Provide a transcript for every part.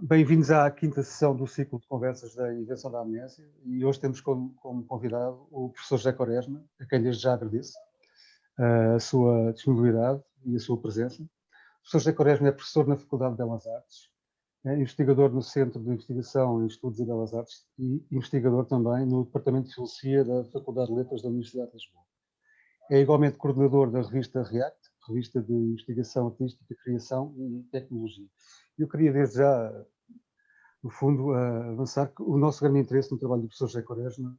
Bem-vindos à quinta sessão do ciclo de conversas da Invenção da Amnésia e hoje temos como convidado o professor José Quaresma, a quem desde já agradeço a sua disponibilidade e a sua presença. O professor José Quaresma é professor na Faculdade de Belas Artes, é investigador no Centro de Investigação em Estudos e Belas Artes e investigador também no Departamento de Filosofia da Faculdade de Letras da Universidade de Lisboa. É igualmente coordenador da revista REACT, revista de investigação artística, criação e tecnologia. Eu queria desde já, no fundo, avançar que o nosso grande interesse no trabalho do professor José Quaresma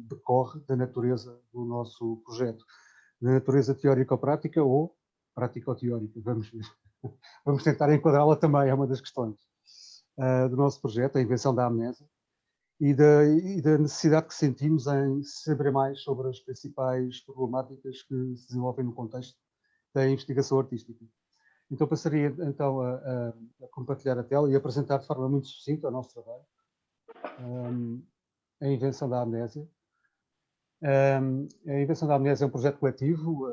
decorre da natureza do nosso projeto, da natureza teórica ou prática ou prático-teórica, vamos ver. Vamos tentar enquadrá-la também, é uma das questões do nosso projeto, a invenção da amnésia, e da necessidade que sentimos em saber mais sobre as principais problemáticas que se desenvolvem no contexto da investigação artística. Então passaria então a compartilhar a tela e apresentar de forma muito sucinta o nosso trabalho, a invenção da amnésia. A invenção da amnésia é um projeto coletivo.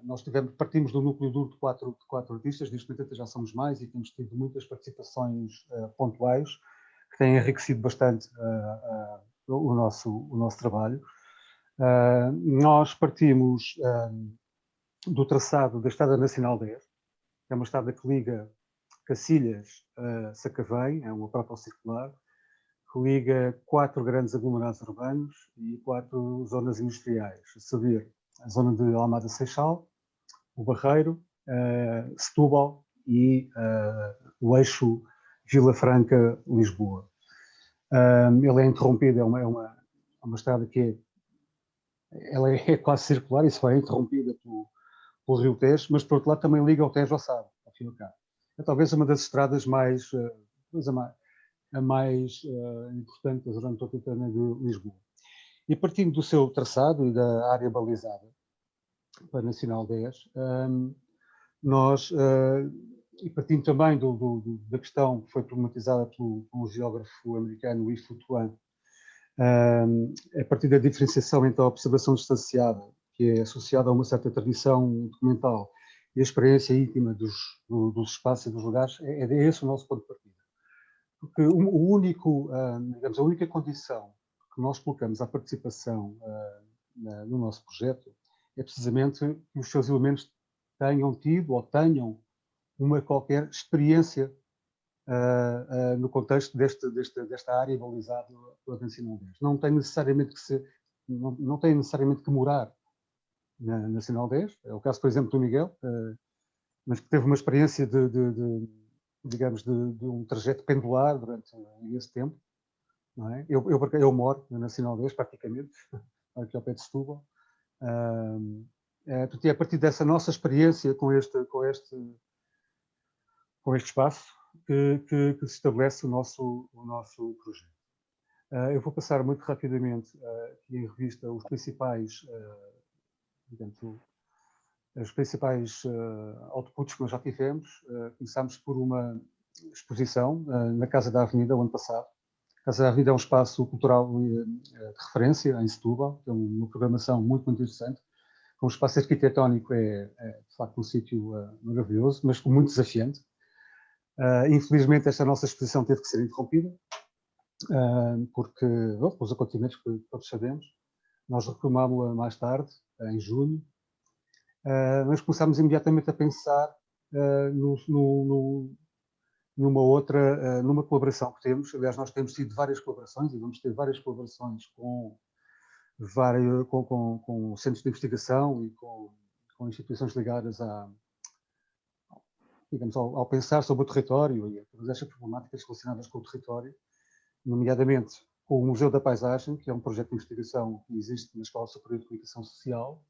Nós partimos do núcleo duro de quatro artistas, neste momento já somos mais e temos tido muitas participações pontuais que têm enriquecido bastante o nosso trabalho. Nós partimos do traçado da Estrada Nacional 10, que é uma estrada que liga Cacilhas a Sacavém, é uma proto-circular, que liga 4 grandes aglomerados urbanos e 4 zonas industriais, a saber, a zona de Almada Seixal, o Barreiro, Setúbal e o eixo Vila Franca-Lisboa. Ele é interrompido, é uma estrada que ela é quase circular e só é interrompida pelo Rio Tejo, mas por outro lado também liga ao Tejo ao Sado, ao fim e ao cabo. É talvez uma das estradas mais importante da zona metropolitana de Lisboa. E partindo do seu traçado e da área balizada para a Nacional 10, nós, e partindo também da questão que foi problematizada pelo geógrafo americano Yves Foutuan, a partir da diferenciação entre a observação distanciada, que é associada a uma certa tradição documental, e a experiência íntima dos espaços e dos lugares, é esse o nosso ponto de partida. Porque digamos, a única condição que nós colocamos à participação no nosso projeto é precisamente que os seus elementos tenham tido ou tenham uma qualquer experiência no contexto desta área balizada pela Nacional 10. Não tem necessariamente não tem necessariamente que morar na Nacional 10. É o caso, por exemplo, do Miguel, mas que teve uma experiência digamos, de um trajeto pendular durante esse tempo. Não é? Eu moro na Nacional 10, praticamente, aqui ao pé de Setúbal. É a partir dessa nossa experiência com este espaço que se estabelece o nosso projeto. Eu vou passar muito rapidamente aqui em revista os principais, digamos, os principais outputs que nós já tivemos. Começámos por uma exposição na Casa da Avenida, o ano passado. A Casa da Avenida é um espaço cultural de referência em Setúbal, tem uma programação muito, muito interessante. Um espaço arquitetónico é de facto um sítio maravilhoso, mas muito desafiante. Infelizmente, esta nossa exposição teve que ser interrompida, porque, pelos acontecimentos que todos sabemos. Nós retomámos-la mais tarde, em junho, mas começámos imediatamente a pensar numa colaboração que temos. Aliás, nós temos tido várias colaborações e vamos ter várias colaborações com centros de investigação e com instituições ligadas digamos, ao pensar sobre o território e a todas estas problemáticas relacionadas com o território, nomeadamente com o Museu da Paisagem, que é um projeto de investigação que existe na Escola Superior de Comunicação Social,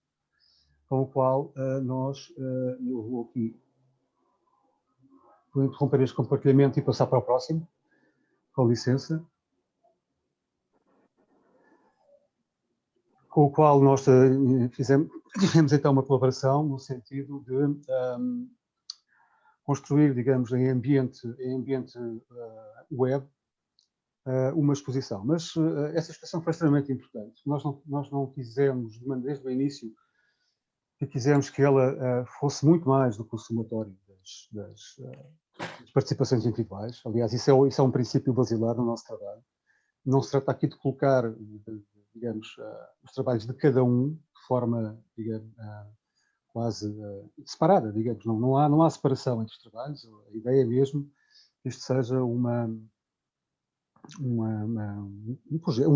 com o qual eu vou aqui interromper este compartilhamento e passar para o próximo, com licença, com o qual nós fizemos então uma colaboração no sentido de construir, digamos, em ambiente web, uma exposição. Mas essa exposição foi extremamente importante. Nós não quisemos, desde o início, que ela fosse muito mais do que o somatório as participações individuais. Aliás, isso é um princípio basilar no nosso trabalho. Não se trata aqui de colocar, digamos, os trabalhos de cada um de forma, digamos, quase separada, digamos. Não há separação entre os trabalhos. A ideia é mesmo que isto seja um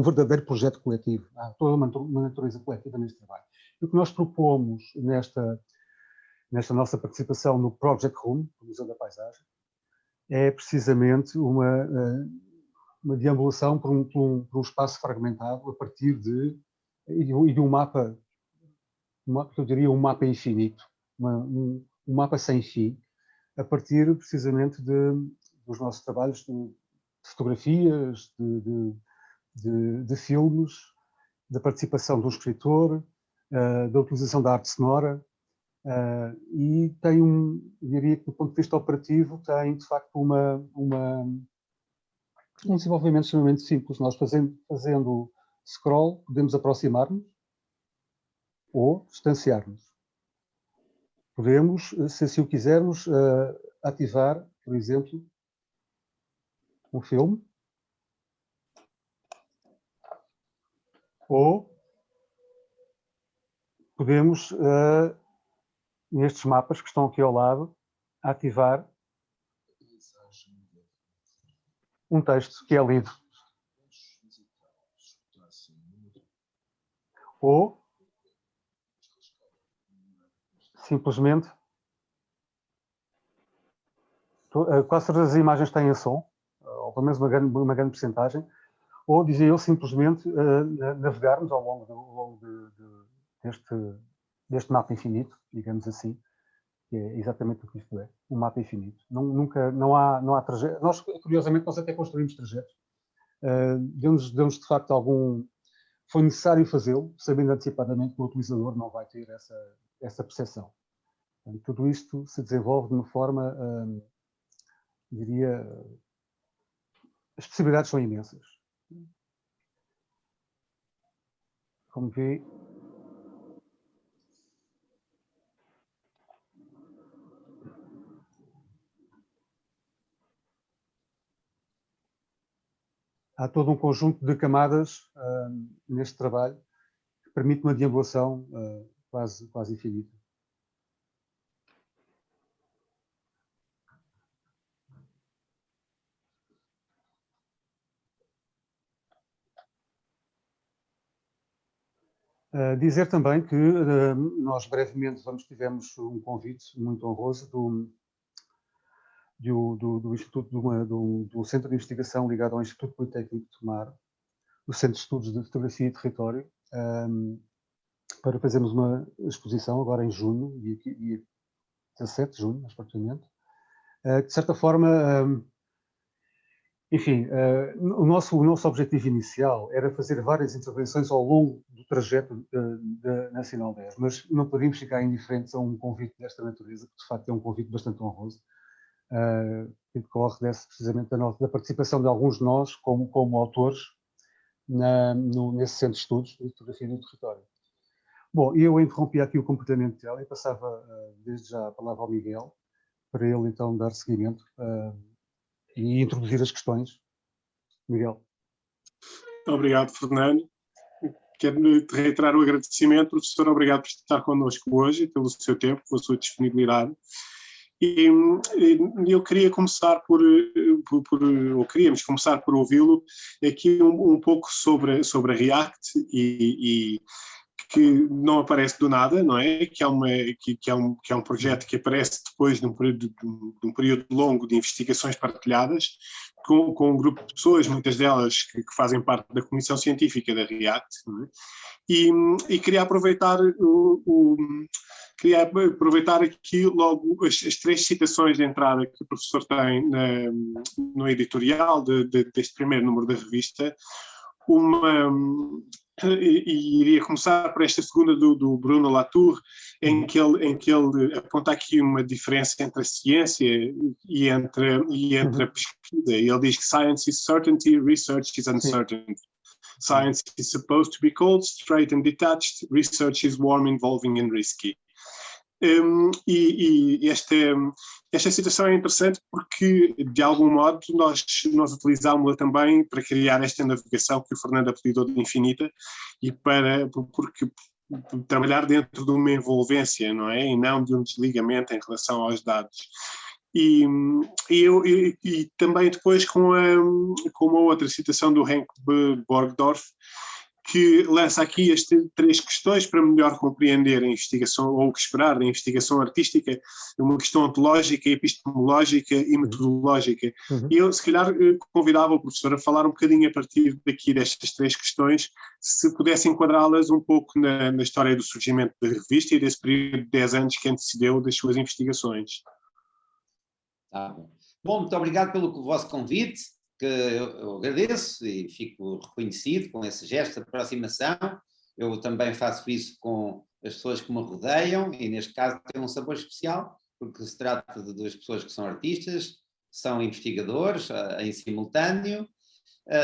verdadeiro projeto coletivo. Há toda uma natureza coletiva neste trabalho. E o que nós propomos nesta nossa participação no Project Room, do Museu da Paisagem, é precisamente uma deambulação por um espaço fragmentado a partir de um mapa, eu diria um mapa infinito, um mapa sem fim, a partir precisamente dos nossos trabalhos de fotografias, de filmes, da participação do escritor, da utilização da arte sonora, e tem diria que do ponto de vista operativo tem de facto um desenvolvimento extremamente simples. Nós fazendo scroll podemos aproximar-nos ou distanciar-nos. Podemos, se assim o quisermos, ativar, por exemplo, um filme, ou podemos, nestes mapas que estão aqui ao lado, ativar um texto que é lido. Ou simplesmente quase todas as imagens têm som, ou pelo menos uma grande percentagem, ou dizia eu simplesmente navegarmos ao longo deste mapa infinito, digamos assim, que é exatamente o que isto é, um mapa infinito. Não há trajetos. Nós, curiosamente, nós até construímos trajetos. Deu-nos de facto foi necessário fazê-lo, sabendo antecipadamente que o utilizador não vai ter essa percepção. Portanto, tudo isto se desenvolve de uma forma, diria, as possibilidades são imensas. Como vê, há todo um conjunto de camadas neste trabalho que permite uma deambulação quase infinita. Dizer também que nós brevemente tivemos um convite muito honroso do Instituto, do Centro de Investigação ligado ao Instituto Politécnico de Tomar, do Centro de Estudos de Fotografia e Território, para fazermos uma exposição agora em junho, dia 17 de junho, mais praticamente. De certa forma, enfim, o nosso objetivo inicial era fazer várias intervenções ao longo do trajeto da Nacional 10, mas não podíamos ficar indiferentes a um convite desta natureza, que de facto é um convite bastante honroso, que decorre precisamente da participação de alguns de nós como autores nesse centro de estudos de fotografia do território. Bom, eu interrompi aqui o comportamento dela e passava desde já a palavra ao Miguel, para ele então dar seguimento e introduzir as questões. Miguel. Obrigado, Fernando. Quero reiterar o agradecimento. Professor, obrigado por estar connosco hoje, pelo seu tempo, pela sua disponibilidade. E eu queria começar ou queríamos começar por ouvi-lo aqui um pouco sobre a React e que não aparece do nada, não é? Que é um projeto que aparece depois de um período longo de investigações partilhadas com um grupo de pessoas, muitas delas que fazem parte da comissão científica da React, não é? E queria aproveitar aqui logo as três citações de entrada que o professor tem no editorial deste primeiro número da revista. E iria começar por esta segunda do Bruno Latour, em que ele aponta aqui uma diferença entre a ciência e entre a pesquisa. Ele diz que science is certainty, research is uncertainty. Science is supposed to be cold, straight and detached. Research is warm, involving and risky. E esta situação é interessante porque, de algum modo, nós utilizámos-la também para criar esta navegação que o Fernando apelidou de infinita e porque trabalhar dentro de uma envolvência, não é? E não de um desligamento em relação aos dados. E também depois com uma outra citação do Henk Borgdorf, que lança aqui estas 3 questões para melhor compreender a investigação, ou o que esperar da investigação artística, uma questão ontológica, epistemológica e metodológica. E eu, se calhar, convidava o professor a falar um bocadinho a partir daqui destas 3 questões, se pudesse enquadrá-las um pouco na história do surgimento da revista e desse período de 10 anos que antecedeu das suas investigações. Tá bom, muito obrigado pelo vosso convite, que eu agradeço e fico reconhecido com esse gesto de aproximação. Eu também faço isso com as pessoas que me rodeiam e, neste caso, tem um sabor especial, porque se trata de 2 pessoas que são artistas, são investigadores em simultâneo.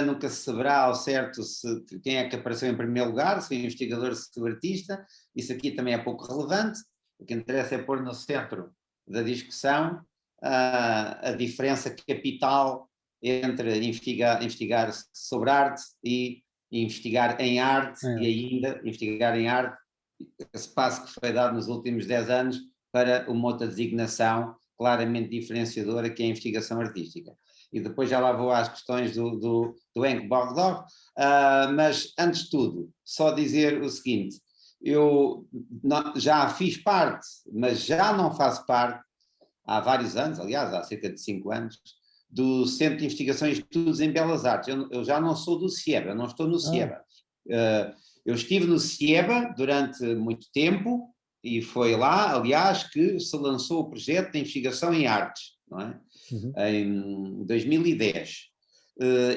Nunca se saberá ao certo quem é que apareceu em primeiro lugar, se o investigador, se o artista. Isso aqui também é pouco relevante. O que interessa é pôr no centro da discussão a diferença capital entre investigar sobre arte e investigar em arte, e ainda investigar em arte, esse passo que foi dado nos últimos 10 anos para uma outra designação claramente diferenciadora, que é a investigação artística. E depois já lá vou às questões do Henk Borgdorf, mas antes de tudo, só dizer o seguinte: eu já fiz parte, mas já não faço parte, há vários anos, aliás, há cerca de 5 anos, do Centro de Investigação e Estudos em Belas Artes. Eu já não sou do CIEBA, não estou no CIEBA. Eu estive no CIEBA durante muito tempo e foi lá, aliás, que se lançou o projeto de investigação em artes, não é? Em 2010.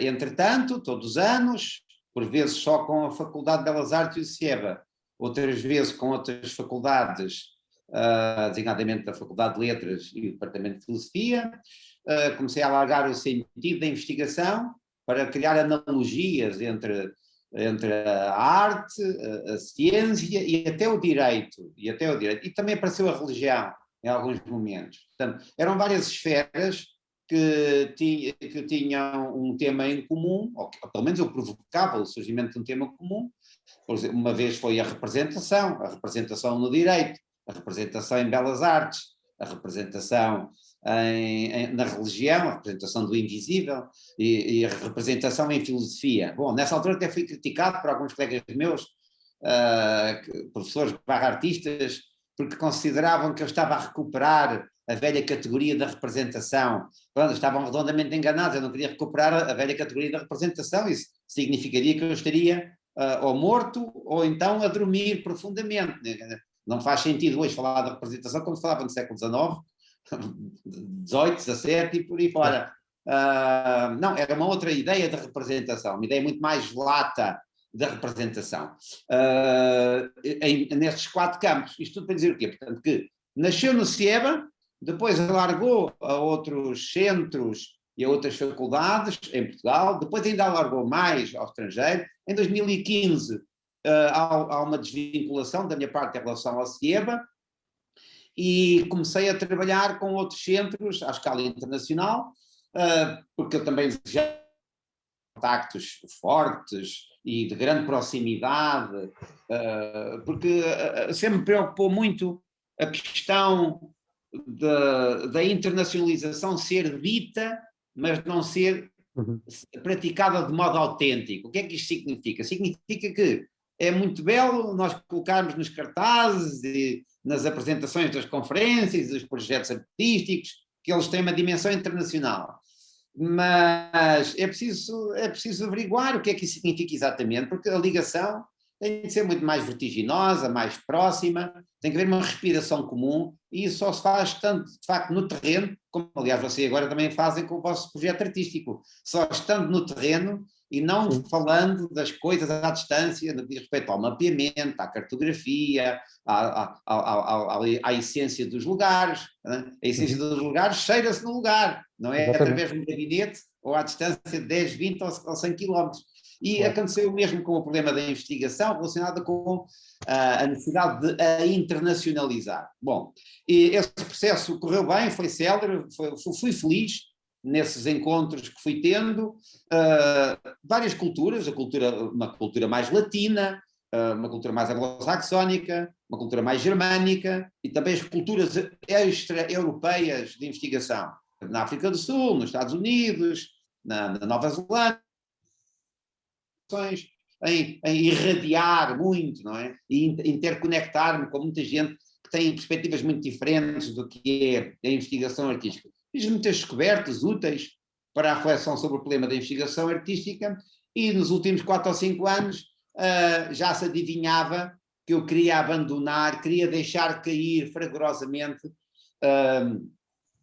Entretanto, todos os anos, por vezes só com a Faculdade de Belas Artes e o CIEBA, outras vezes com outras faculdades, designadamente da Faculdade de Letras e o Departamento de Filosofia, comecei a alargar o sentido da investigação para criar analogias entre a arte, a ciência e até o direito. E também apareceu a religião em alguns momentos. Portanto, eram várias esferas que tinham um tema em comum, ou pelo menos eu provocava o surgimento de um tema comum. Por exemplo, uma vez foi a representação no direito, a representação em belas artes, a representação na religião, a representação do invisível e a representação em filosofia. Bom, nessa altura até fui criticado por alguns colegas meus, professores artistas, porque consideravam que eu estava a recuperar a velha categoria da representação. Quando estavam redondamente enganados, eu não queria recuperar a velha categoria da representação. Isso significaria que eu estaria ou morto ou então a dormir profundamente. Não faz sentido hoje falar da representação como se falava no século XIX, 18, 17 e por aí fora. Não, era uma outra ideia de representação, uma ideia muito mais lata da representação. Nestes 4 campos, isto tudo para dizer o quê? Portanto, que nasceu no CIEBA, depois alargou a outros centros e a outras faculdades em Portugal, depois ainda alargou mais ao estrangeiro. Em 2015 há uma desvinculação da minha parte em relação ao CIEBA e comecei a trabalhar com outros centros à escala internacional, porque eu também desejava contactos fortes e de grande proximidade, porque sempre me preocupou muito a questão da internacionalização ser dita, mas não ser praticada de modo autêntico. O que é que isto significa? Significa que é muito belo nós colocarmos nos cartazes e nas apresentações das conferências, dos projetos artísticos, que eles têm uma dimensão internacional. Mas é preciso averiguar o que é que isso significa exatamente, porque a ligação tem de ser muito mais vertiginosa, mais próxima, tem que haver uma respiração comum, e isso só se faz estando, de facto, no terreno, como aliás vocês agora também fazem com o vosso projeto artístico, só estando no terreno e não falando das coisas à distância, no que diz respeito ao mapeamento, à cartografia, à essência dos lugares. Né? A essência dos lugares cheira-se no lugar, não é através de um gabinete ou à distância de 10, 20 ou 100 quilómetros. E Claro. aconteceu o mesmo com o problema da investigação relacionada com a necessidade de a internacionalizar. Bom, e esse processo correu bem, foi célere, fui feliz nesses encontros que fui tendo, várias culturas, uma cultura mais latina, uma cultura mais anglo-saxónica, uma cultura mais germânica e também as culturas extra-europeias de investigação, na África do Sul, nos Estados Unidos, na Nova Zelândia, em irradiar muito, não é? E interconectar-me com muita gente que tem perspectivas muito diferentes do que é a investigação artística. Fiz muitas descobertas úteis para a reflexão sobre o problema da investigação artística e nos últimos 4 ou 5 anos já se adivinhava que eu queria abandonar, queria deixar cair fragorosamente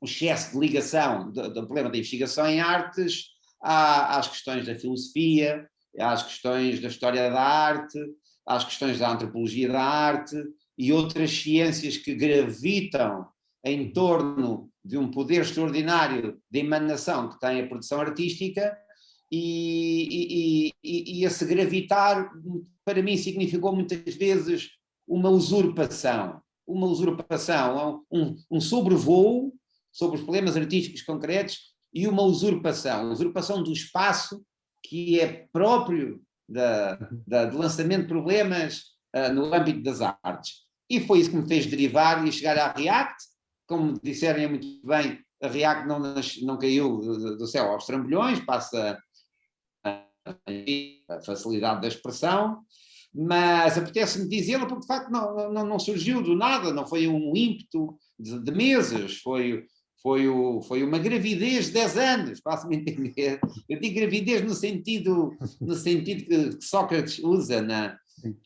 o excesso de ligação do problema da investigação em artes às questões da filosofia, às questões da história da arte, às questões da antropologia da arte e outras ciências que gravitam em torno de um poder extraordinário de emanação que tem a produção artística e esse gravitar para mim significou muitas vezes uma usurpação, um sobrevoo sobre os problemas artísticos concretos e uma usurpação do espaço que é próprio do lançamento de problemas no âmbito das artes. E foi isso que me fez derivar e chegar à REACT. Como disseram muito bem, a REACT não caiu do céu aos trambolhões, passa a facilidade da expressão, mas apetece-me dizê-lo porque de facto não surgiu do nada, não foi um ímpeto de meses, foi uma gravidez de 10 anos, faço-me entender. Eu digo gravidez no sentido que Sócrates usa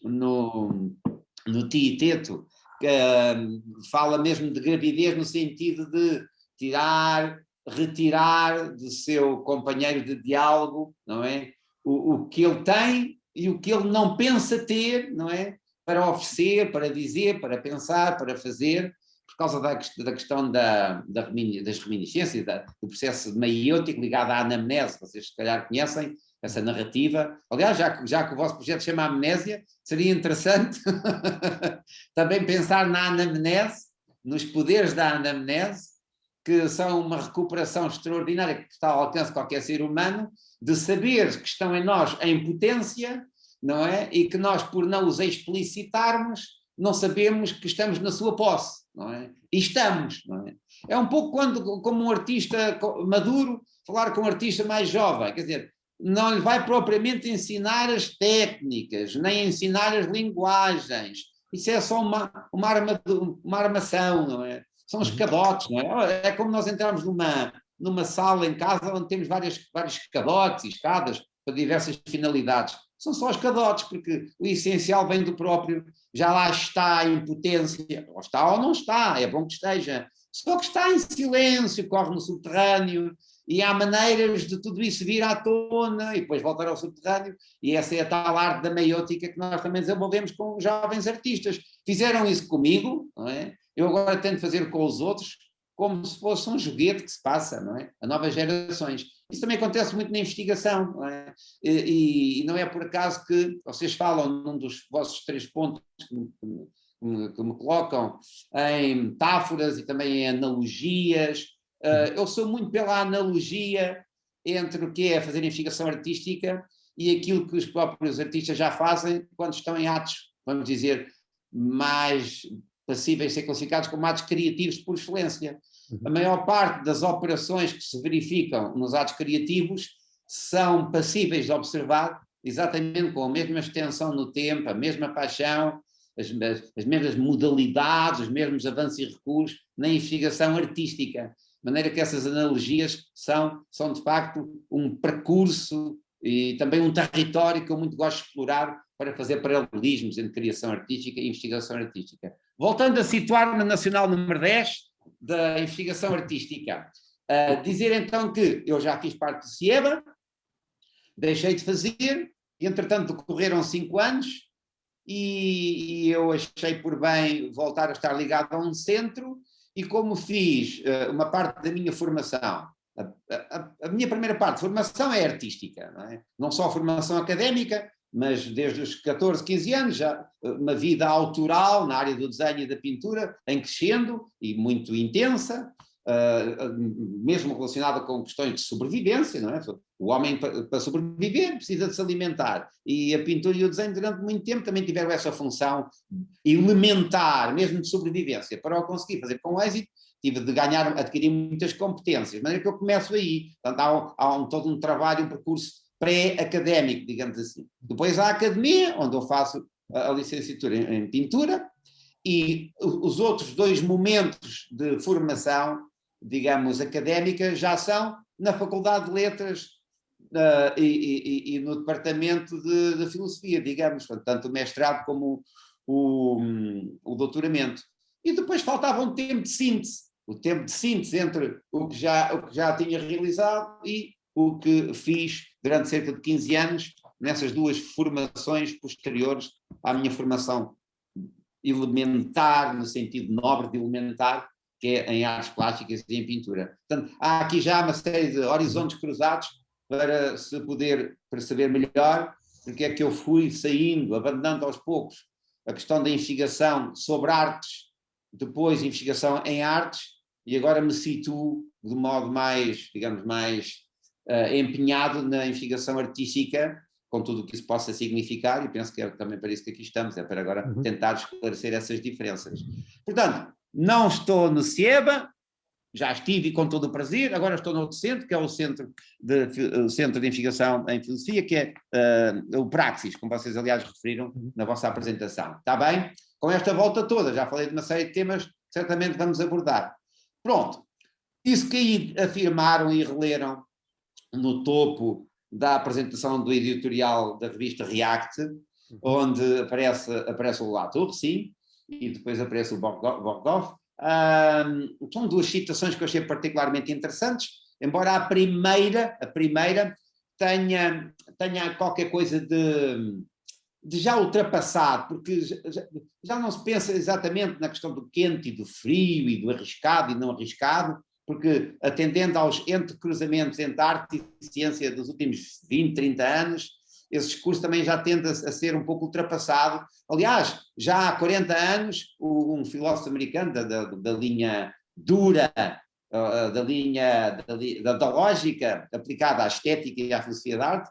no Tieteto, que fala mesmo de gravidez no sentido de retirar do seu companheiro de diálogo, não é? O que ele tem e o que ele não pensa ter, não é? Para oferecer, para dizer, para pensar, para fazer, por causa da questão das reminiscências, do processo maiêutico ligado à anamnese. Vocês se calhar conhecem essa narrativa. Aliás, já que o vosso projeto se chama Amnésia, seria interessante também pensar na anamnese, nos poderes da anamnese, que são uma recuperação extraordinária que está ao alcance de qualquer ser humano, de saber que estão em nós em potência, não é? E que nós, por não os explicitarmos, não sabemos que estamos na sua posse, não é? E estamos, não é? É um pouco como um artista maduro falar com um artista mais jovem, quer dizer, não lhe vai propriamente ensinar as técnicas, nem ensinar as linguagens, isso é só uma armação, não é? São os cadotes, não é? É como nós entrarmos numa sala em casa onde temos vários cadotes e escadas para diversas finalidades. São só os cadotes, porque o essencial vem do próprio, já lá está em potência, ou está ou não está, é bom que esteja, só que está em silêncio, corre no subterrâneo, e há maneiras de tudo isso vir à tona e depois voltar ao subterrâneo, e essa é a tal arte da meiótica que nós também desenvolvemos com jovens artistas. Fizeram isso comigo, não é? Eu agora tento fazer com os outros como se fosse um joguete que se passa, não é? A novas gerações. Isso também acontece muito na investigação, não é? E não é por acaso que vocês falam num dos vossos 3 pontos que me colocam em metáforas e também em analogias. Eu sou muito pela analogia entre o que é fazer investigação artística e aquilo que os próprios artistas já fazem quando estão em atos, vamos dizer, mais passíveis de ser classificados como atos criativos por excelência. A maior parte das operações que se verificam nos atos criativos são passíveis de observar exatamente com a mesma extensão no tempo, a mesma paixão, as mesmas modalidades, os mesmos avanços e recuos na investigação artística. De maneira que essas analogias são de facto um percurso e também um território que eu muito gosto de explorar para fazer paralelismos entre criação artística e investigação artística. Voltando a situar na Nacional número 10 da investigação artística, dizer então que eu já fiz parte do CIEBA, deixei de fazer, e entretanto decorreram 5 anos, e eu achei por bem voltar a estar ligado a um centro, e como fiz uma parte da minha formação, a minha primeira parte de formação é artística, não é? Não só a formação académica, mas desde os 14, 15 anos, já uma vida autoral na área do desenho e da pintura, em crescendo e muito intensa, mesmo relacionada com questões de sobrevivência, não é? O homem, para sobreviver, precisa de se alimentar. E a pintura e o desenho, durante muito tempo, também tiveram essa função elementar, mesmo de sobrevivência. Para o conseguir fazer com êxito, tive de adquirir muitas competências. De maneira que eu começo aí. Portanto, há todo um trabalho, um percurso pré-académico, digamos assim. Depois há a academia, onde eu faço a licenciatura em pintura, e os outros 2 momentos de formação, digamos, académica, já são na Faculdade de Letras e no Departamento de Filosofia, digamos, tanto o mestrado como o doutoramento. E depois faltava um tempo de síntese, o tempo de síntese entre o que já tinha realizado e o que fiz durante cerca de 15 anos nessas 2 formações posteriores à minha formação elementar, no sentido nobre de elementar, que é em artes plásticas e em pintura. Portanto, há aqui já uma série de horizontes cruzados para se poder perceber melhor porque é que eu fui saindo, abandonando aos poucos a questão da investigação sobre artes, depois investigação em artes, e agora me situo de modo mais, digamos, mais empenhado na investigação artística, com tudo o que isso possa significar, e penso que é também para isso que aqui estamos, é para agora tentar esclarecer essas diferenças. Portanto, não estou no CIEBA, já estive com todo o prazer, agora estou no outro centro, que é o Centro de Investigação em Filosofia, que é o Praxis, como vocês aliás referiram na vossa apresentação. Está bem? Com esta volta toda, já falei de uma série de temas, certamente vamos abordar. Pronto. Isso que aí afirmaram e releram no topo da apresentação do editorial da revista React, onde aparece o Latour, sim, e depois aparece o Bogdov. São 2 citações que eu achei particularmente interessantes, embora a primeira tenha qualquer coisa de já ultrapassado, porque já não se pensa exatamente na questão do quente e do frio e do arriscado e não arriscado, porque atendendo aos entrecruzamentos entre arte e ciência dos últimos 20, 30 anos, esse discurso também já tende a ser um pouco ultrapassado. Aliás, já há 40 anos, um filósofo americano da linha dura, da lógica aplicada à estética e à filosofia da arte,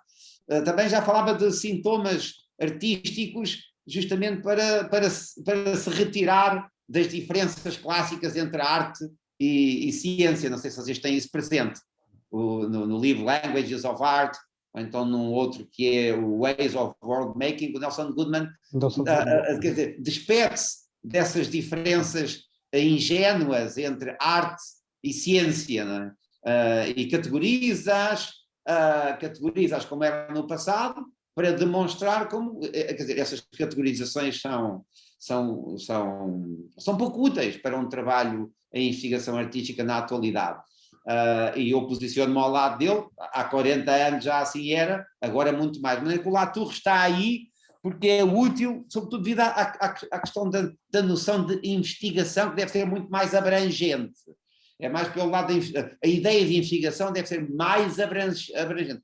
também já falava de sintomas artísticos justamente para se retirar das diferenças clássicas entre a arte e ciência. Não sei se vocês têm isso presente, no livro Languages of Art, ou então num outro que é o Ways of World Making, do Nelson Goodman, quer dizer, despede-se dessas diferenças ingênuas entre arte e ciência, não é? E categoriza-as como era no passado, para demonstrar como, quer dizer, essas categorizações são pouco úteis para um trabalho em investigação artística na atualidade. E eu posiciono-me ao lado dele, há 40 anos já assim era, agora muito mais. Mas o Latour está aí porque é útil, sobretudo devido à questão da noção de investigação, que deve ser muito mais abrangente. É mais pelo lado a ideia de investigação deve ser mais abrangente,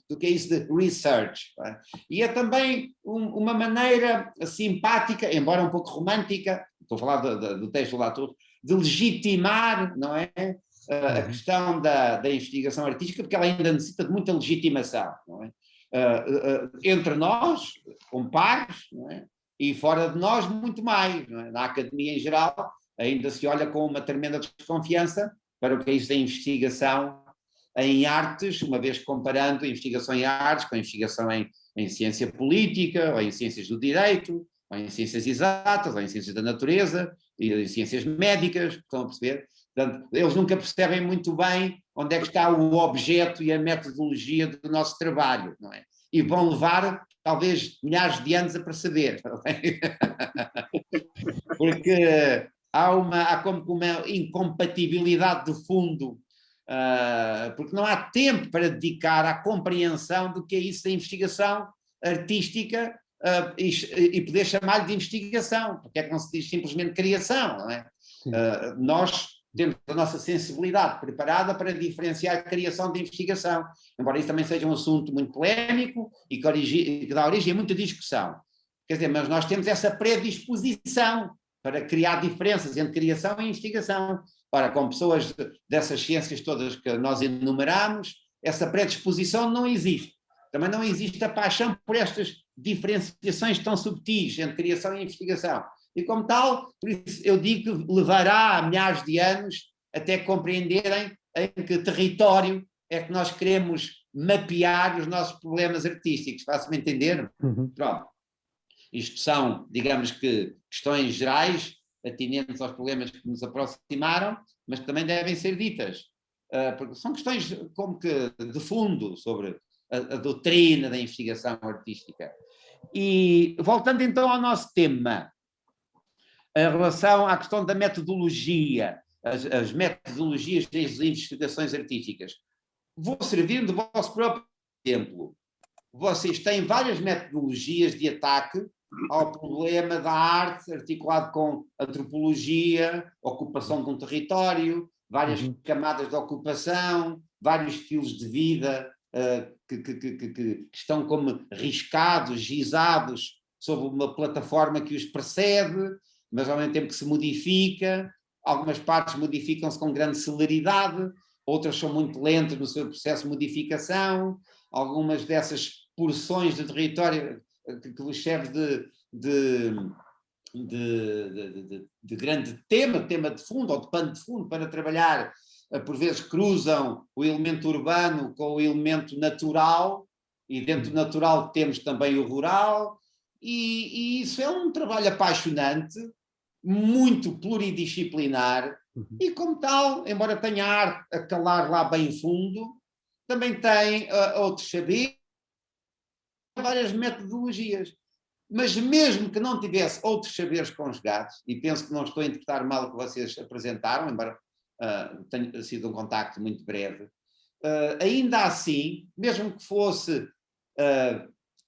do que isso de research. É? E é também uma maneira simpática, embora um pouco romântica, estou a falar do texto do Latour, de legitimar, não é, a questão da investigação artística, porque ela ainda necessita de muita legitimação, não é? Entre nós, como pares, não é? E fora de nós, muito mais. Não é? Na academia em geral, ainda se olha com uma tremenda desconfiança para o que é isso da investigação em artes, uma vez comparando a investigação em artes com a investigação em ciência política, ou em ciências do direito, ou em ciências exatas, ou em ciências da natureza, e em ciências médicas, estão a perceber? Portanto, eles nunca percebem muito bem onde é que está o objeto e a metodologia do nosso trabalho, não é? E vão levar, talvez, milhares de anos a perceber. Não é? Porque há como uma incompatibilidade de fundo, porque não há tempo para dedicar à compreensão do que é isso da investigação artística e poder chamar-lhe de investigação, porque é que não se diz simplesmente criação, não é? Nós temos a nossa sensibilidade preparada para diferenciar a criação de investigação, embora isso também seja um assunto muito polémico e que dá origem a muita discussão. Quer dizer, mas nós temos essa predisposição para criar diferenças entre criação e investigação. Ora, com pessoas dessas ciências todas que nós enumeramos, essa predisposição não existe. Também não existe a paixão por estas diferenciações tão subtis entre criação e investigação. E como tal, por isso eu digo que levará milhares de anos até compreenderem em que território é que nós queremos mapear os nossos problemas artísticos. Faço-me entender? Pronto. Isto são, digamos que, questões gerais, atinentes aos problemas que nos aproximaram, mas que também devem ser ditas. Porque são questões como que de fundo sobre a doutrina da investigação artística. E voltando então ao nosso tema, em relação à questão da metodologia, as metodologias das investigações artísticas, vou servir do vosso próprio exemplo. Vocês têm várias metodologias de ataque ao problema da arte, articulado com antropologia, ocupação de um território, várias camadas de ocupação, vários estilos de vida que estão como riscados, gizados sobre uma plataforma que os precede, mas ao mesmo tempo que se modifica. Algumas partes modificam-se com grande celeridade, outras são muito lentas no seu processo de modificação. Algumas dessas porções de território que vos serve de grande tema de fundo, ou de pano de fundo, para trabalhar, por vezes cruzam o elemento urbano com o elemento natural, e dentro do natural temos também o rural, e isso é um trabalho apaixonante, muito pluridisciplinar, e como tal, embora tenha arte a calar lá bem fundo, também tem outros saberes, várias metodologias. Mas mesmo que não tivesse outros saberes conjugados, e penso que não estou a interpretar mal o que vocês apresentaram, embora tenha sido um contacto muito breve, ainda assim, mesmo que fosse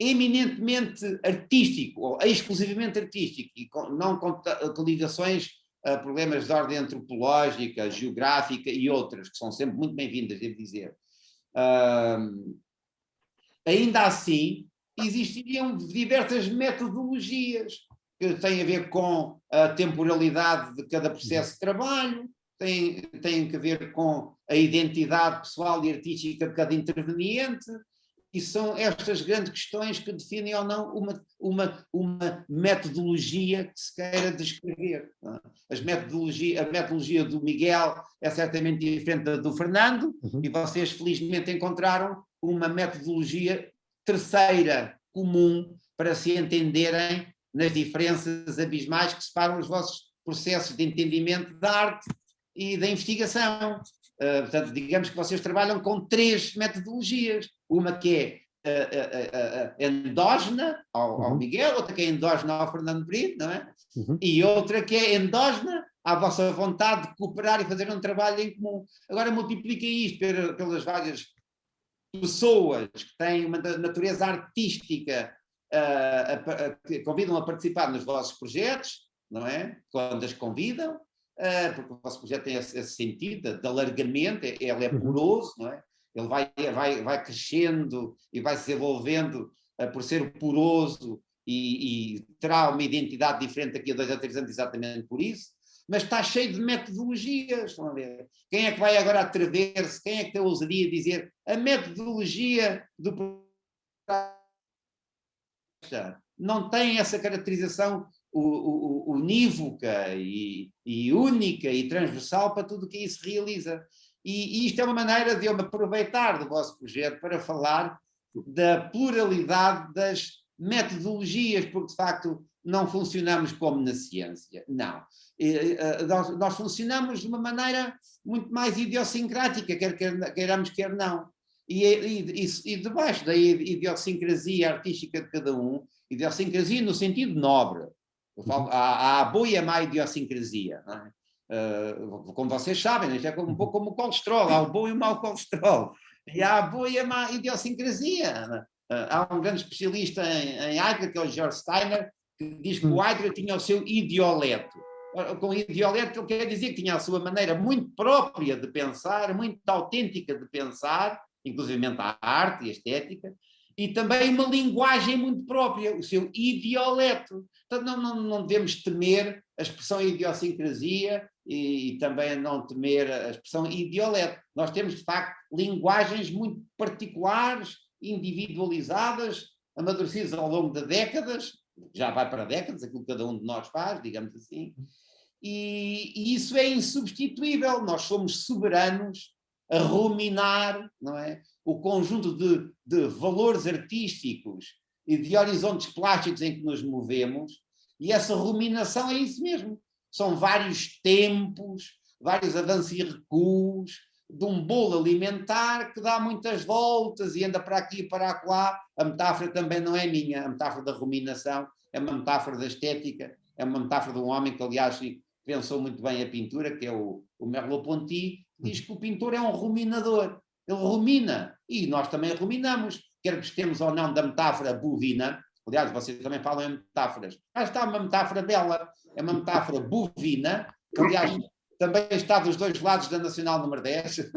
eminentemente artístico, ou exclusivamente artístico, e não com ligações a problemas de ordem antropológica, geográfica e outras, que são sempre muito bem-vindas, devo dizer, ainda assim, existiriam diversas metodologias que têm a ver com a temporalidade de cada processo de trabalho, têm a ver com a identidade pessoal e artística de cada interveniente, e são estas grandes questões que definem ou não uma metodologia que se queira descrever. A metodologia do Miguel é certamente diferente da do Fernando, e vocês felizmente encontraram uma metodologia terceira comum para se entenderem nas diferenças abismais que separam os vossos processos de entendimento da arte e da investigação. Portanto, digamos que vocês trabalham com 3 metodologias. Uma que é endógena ao Miguel, outra que é endógena ao Fernando Brito, não é? E outra que é endógena à vossa vontade de cooperar e fazer um trabalho em comum. Agora multipliquem isto pelas várias pessoas que têm uma natureza artística que convidam a participar nos vossos projetos, não é? Quando as convidam, porque o vosso projeto tem esse sentido de alargamento, ele é poroso, não é? Ele vai crescendo e vai se desenvolvendo por ser poroso e terá uma identidade diferente daqui a 2 ou 3 anos exatamente por isso, mas está cheio de metodologias, estão a ver? Quem é que vai agora atrever-se, quem é que tem a ousadia de dizer a metodologia do não tem essa caracterização unívoca e única e transversal para tudo o que aí se realiza. E isto é uma maneira de eu me aproveitar do vosso projeto para falar da pluralidade das metodologias, porque de facto não funcionamos como na ciência, não. Nós funcionamos de uma maneira muito mais idiosincrática, quer queiramos, quer não. E debaixo da idiosincrasia artística de cada um, idiosincrasia no sentido nobre, eu falo, há a boa e a má idiosincrasia, não é? Como vocês sabem, isto é um pouco como o colesterol, há o bom e o mau colesterol, e há a boa e a má idiosincrasia. Há um grande especialista em Heidegger, que é o George Steiner, que diz que o Heidegger tinha o seu idioleto. com idioleto ele quer dizer que tinha a sua maneira muito própria de pensar, muito autêntica de pensar, inclusive a arte e a estética, e também uma linguagem muito própria, o seu idioleto. Portanto, não devemos temer a expressão idiosincrasia e também não temer a expressão idioleto. Nós temos, de facto, linguagens muito particulares, individualizadas, amadurecidas ao longo de décadas, já vai para décadas, aquilo que cada um de nós faz, digamos assim, e isso é insubstituível. Nós somos soberanos a ruminar, não é, o conjunto de valores artísticos e de horizontes plásticos em que nos movemos, e essa ruminação é isso mesmo. São vários tempos, vários avanços e recuos de um bolo alimentar que dá muitas voltas e anda para aqui e para lá. A metáfora também não é minha, a metáfora da ruminação é uma metáfora da estética, é uma metáfora de um homem que, aliás, pensou muito bem a pintura, que é o Merleau-Ponty, diz que o pintor é um ruminador. Ele rumina, e nós também ruminamos, quer gostemos ou não da metáfora bovina. Aliás, vocês também falam em metáforas. Está uma metáfora bela, é uma metáfora bovina, que, aliás, também está dos dois lados da Nacional número 10,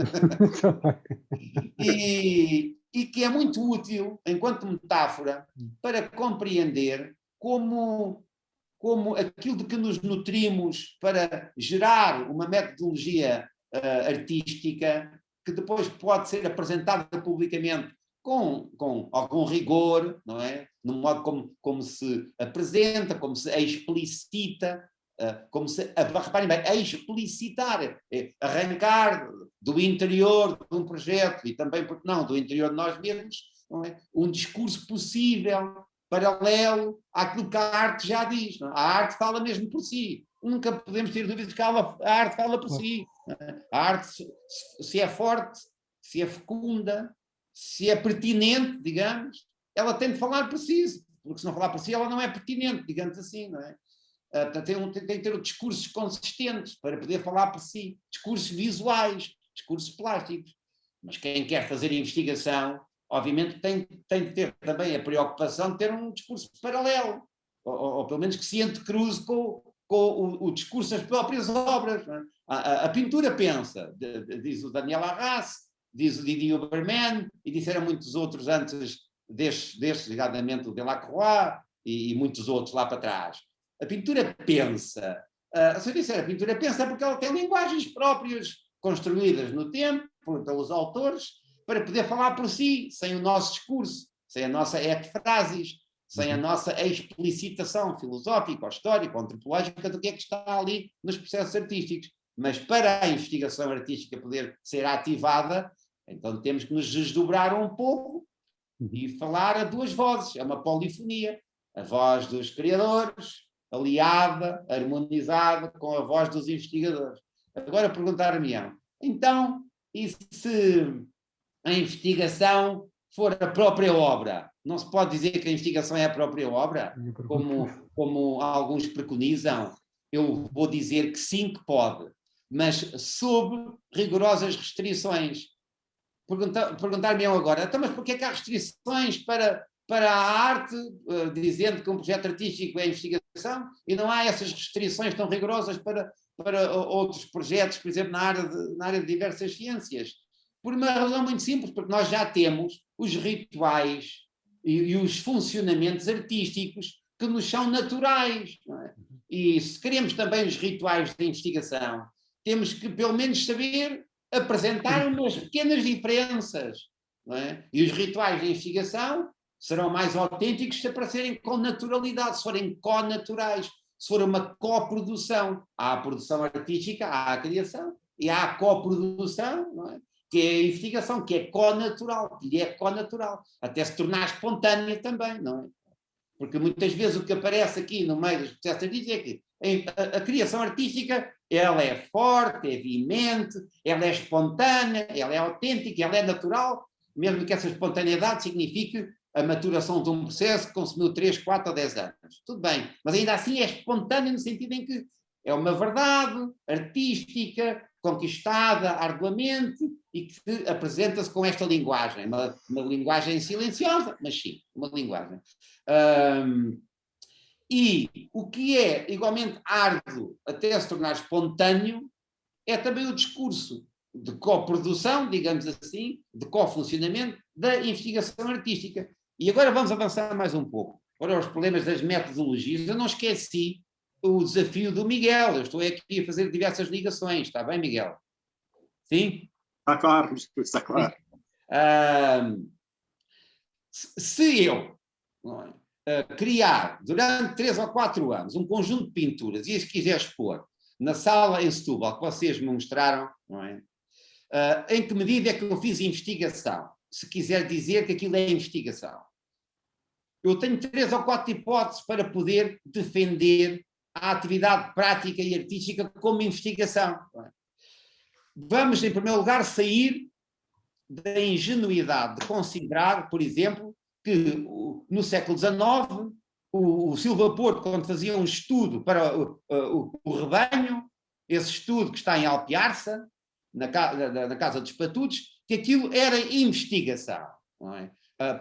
e que é muito útil, enquanto metáfora, para compreender como aquilo de que nos nutrimos para gerar uma metodologia artística que depois pode ser apresentada publicamente com algum rigor, não é? No modo como se apresenta, como se explicita, como se, reparem bem, explicitar, arrancar do interior de um projeto e também, porque não, do interior de nós mesmos, não é? Um discurso possível, paralelo àquilo que a arte já diz. Não é? A arte fala mesmo por si. Nunca podemos ter dúvidas que a arte fala por si. A arte, se é forte, se é fecunda, se é pertinente, digamos, ela tem de falar por si, porque se não falar por si, ela não é pertinente, digamos assim, não é? Tem que ter discursos consistentes para poder falar por si, discursos visuais, discursos plásticos. Mas quem quer fazer investigação, obviamente tem de ter também a preocupação de ter um discurso paralelo, ou pelo menos que se entrecruze com o discurso das próprias obras. Não é? A pintura pensa, diz o Daniel Arras, diz o Didier Obermann, e disseram muitos outros antes destes, ligadamente o Delacroix e muitos outros lá para trás. A pintura pensa. Se eu disser a pintura pensa porque ela tem linguagens próprias, construídas no tempo, pelos autores, para poder falar por si, sem o nosso discurso, sem a nossa ecfrasis, sem a nossa explicitação filosófica, ou histórica, ou antropológica do que é que está ali nos processos artísticos. Mas para a investigação artística poder ser ativada, então temos que nos desdobrar um pouco e falar a duas vozes. É uma polifonia. A voz dos criadores, aliada, harmonizada com a voz dos investigadores. Agora perguntar-me-ão, então, e se a investigação for a própria obra? Não se pode dizer que a investigação é a própria obra, como alguns preconizam? Eu vou dizer que sim, que pode, mas sob rigorosas restrições. Perguntar-me agora, então, mas porquê é que há restrições para a arte, dizendo que um projeto artístico é investigação, e não há essas restrições tão rigorosas para outros projetos, por exemplo, na área de diversas ciências? Por uma razão muito simples, porque nós já temos os rituais e os funcionamentos artísticos que nos são naturais. Não é? E se queremos também os rituais de investigação, temos que pelo menos saber apresentar umas pequenas diferenças. Não é? E os rituais de investigação serão mais autênticos se aparecerem com naturalidade, se forem co-naturais, se for uma coprodução. Há a produção artística, há a criação, e há a coprodução, não é? Que é a investigação, que é co-natural, até se tornar espontânea também, não é? Porque muitas vezes o que aparece aqui no meio dos processos artísticos é que a criação artística, ela é forte, é veemente, ela é espontânea, ela é autêntica, ela é natural, mesmo que essa espontaneidade signifique a maturação de um processo que consumiu 3, 4 ou 10 anos. Tudo bem, mas ainda assim é espontânea no sentido em que é uma verdade artística, conquistada arduamente e que apresenta-se com esta linguagem, uma linguagem silenciosa, mas sim, uma linguagem. E o que é igualmente árduo até se tornar espontâneo é também o discurso de coprodução, digamos assim, de cofuncionamento da investigação artística. E agora vamos avançar mais um pouco para os problemas das metodologias. Eu não esqueci o desafio do Miguel. Eu estou aqui a fazer diversas ligações. Está bem, Miguel? Sim? Está claro, está claro. Se eu criar durante 3 ou 4 anos um conjunto de pinturas e as quiser expor na sala em Setúbal, que vocês me mostraram, não é? Em que medida é que eu fiz investigação? Se quiser dizer que aquilo é investigação. Eu tenho 3 ou 4 hipóteses para poder defender a atividade prática e artística como investigação. Não é? Vamos, em primeiro lugar, sair da ingenuidade de considerar, por exemplo, que no século XIX o Silva Porto, quando fazia um estudo para o rebanho, esse estudo que está em Alpiarça, na Casa dos Patutos, que aquilo era investigação. Não é?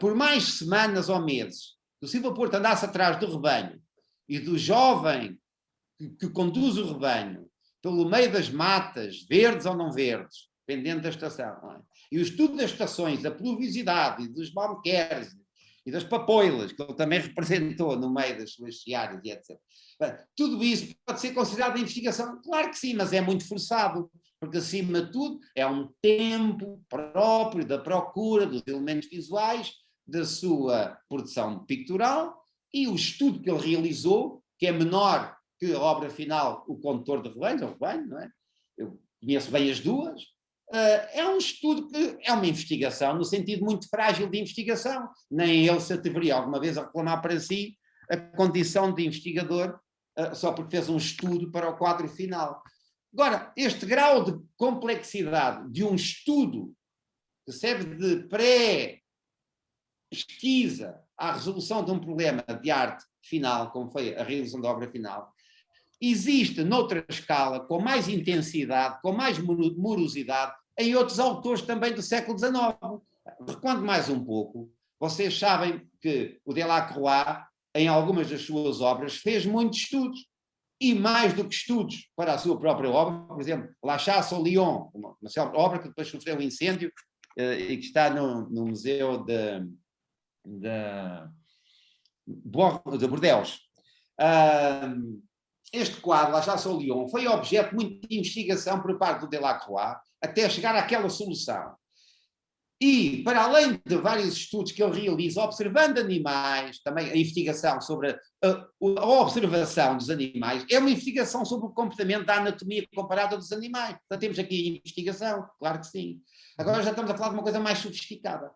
Por mais semanas ou meses que o Silva Porto andasse atrás do rebanho e do jovem que conduz o rebanho pelo meio das matas, verdes ou não verdes, dependendo da estação, não é? E o estudo das estações, da pluviosidade e dos balqueres e das papoilas, que ele também representou no meio das suas searas e etc. Tudo isso pode ser considerado investigação? Claro que sim, mas é muito forçado, porque acima de tudo é um tempo próprio da procura dos elementos visuais, da sua produção pictural e o estudo que ele realizou, que é menor que a obra final, O Condutor de Rebanhos, ou Rebanho, não é? Eu conheço bem as duas. É um estudo que é uma investigação, no sentido muito frágil de investigação. Nem ele se atreveria alguma vez a reclamar para si a condição de investigador só porque fez um estudo para o quadro final. Agora, este grau de complexidade de um estudo que serve de pré-pesquisa à resolução de um problema de arte final, como foi a realização da obra final, existe noutra escala, com mais intensidade, com mais morosidade, em outros autores também do século XIX. Recuando mais um pouco, vocês sabem que o Delacroix, em algumas das suas obras, fez muitos estudos, e mais do que estudos para a sua própria obra, por exemplo, La Chasse ao Lion, uma obra que depois sofreu um incêndio e que está no Museu de Bordeaux. Este quadro, La Chasse ao Lion, foi objeto muito de investigação por parte do Delacroix até chegar àquela solução. E, para além de vários estudos que ele realiza, observando animais, também a investigação sobre a observação dos animais, é uma investigação sobre o comportamento da anatomia comparada dos animais. Portanto, temos aqui investigação, claro que sim. Agora já estamos a falar de uma coisa mais sofisticada.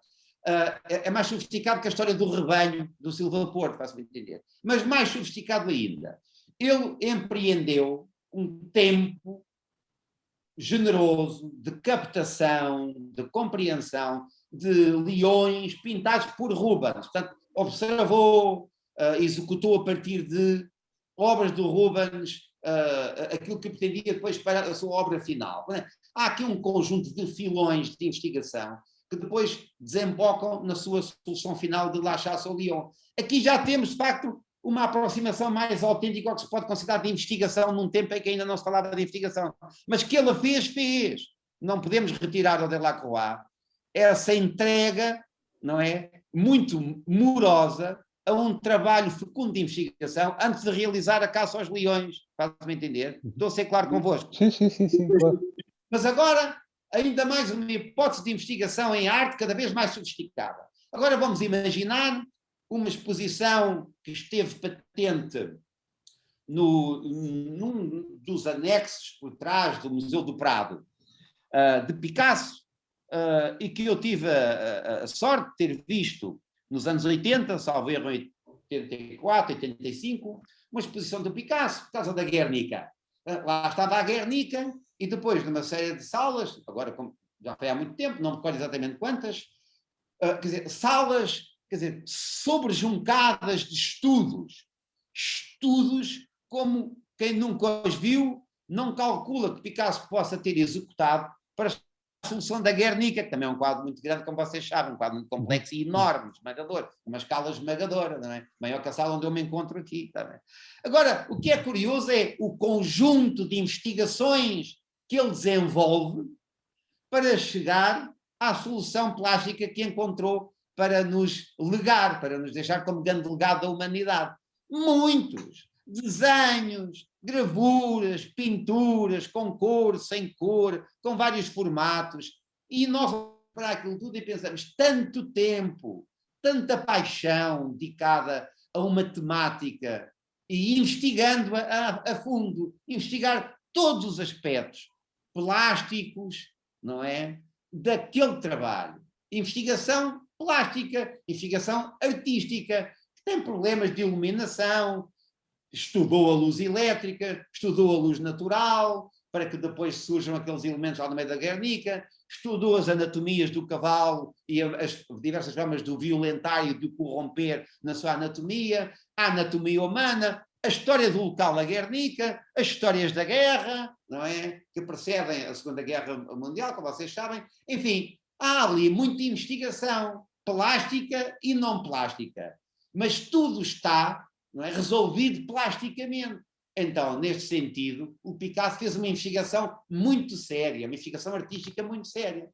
É mais sofisticado que a história do rebanho do Silva Porto, faz-me entender. Mas mais sofisticado ainda. Ele empreendeu um tempo generoso de captação, de compreensão de leões pintados por Rubens. Portanto, observou, executou a partir de obras do Rubens aquilo que pretendia depois para a sua obra final. Há aqui um conjunto de filões de investigação que depois desembocam na sua solução final de La Chasse ao Lion. Aqui já temos, de facto, uma aproximação mais autêntica ao que se pode considerar de investigação num tempo em que ainda não se falava de investigação. Mas que ele fez. Não podemos retirar ao Delacroix essa entrega, não é? Muito morosa a um trabalho fecundo de investigação antes de realizar a caça aos leões. Faz-me entender? Estou a ser claro convosco. Sim, claro. Mas agora, ainda mais uma hipótese de investigação em arte cada vez mais sofisticada. Agora vamos imaginar uma exposição que esteve patente num dos anexos por trás do Museu do Prado, de Picasso, e que eu tive a sorte de ter visto nos anos 80, salvo erro em 84, 85, uma exposição do Picasso, por causa da Guernica. Lá estava a Guernica, e depois numa série de salas, agora já foi há muito tempo, não me recordo exatamente quantas, quer dizer, salas, quer dizer, sobrejuncadas de estudos como quem nunca os viu, não calcula que Picasso possa ter executado para solução da Guernica, que também é um quadro muito grande, como vocês sabem, um quadro muito complexo e enorme, esmagador, uma escala esmagadora, não é? Maior que a sala onde eu me encontro aqui. Também. Agora, o que é curioso é o conjunto de investigações que ele desenvolve para chegar à solução plástica que encontrou para nos legar, para nos deixar como grande legado da humanidade. Muitos desenhos, gravuras, pinturas, com cor, sem cor, com vários formatos, e nós olhamos para aquilo tudo e pensamos, tanto tempo, tanta paixão dedicada a uma temática e investigando-a a fundo, investigar todos os aspectos plásticos, não é? Daquele trabalho. Investigação plástica, investigação artística, que tem problemas de iluminação, estudou a luz elétrica, estudou a luz natural, para que depois surjam aqueles elementos lá no meio da Guernica, estudou as anatomias do cavalo e as diversas formas do violentar e do corromper na sua anatomia, a anatomia humana, a história do local da Guernica, as histórias da guerra, não é? Que precedem a Segunda Guerra Mundial, como vocês sabem. Enfim, há ali muita investigação plástica e não plástica, mas tudo está, não é, resolvido plasticamente. Então, neste sentido, o Picasso fez uma investigação muito séria, uma investigação artística muito séria.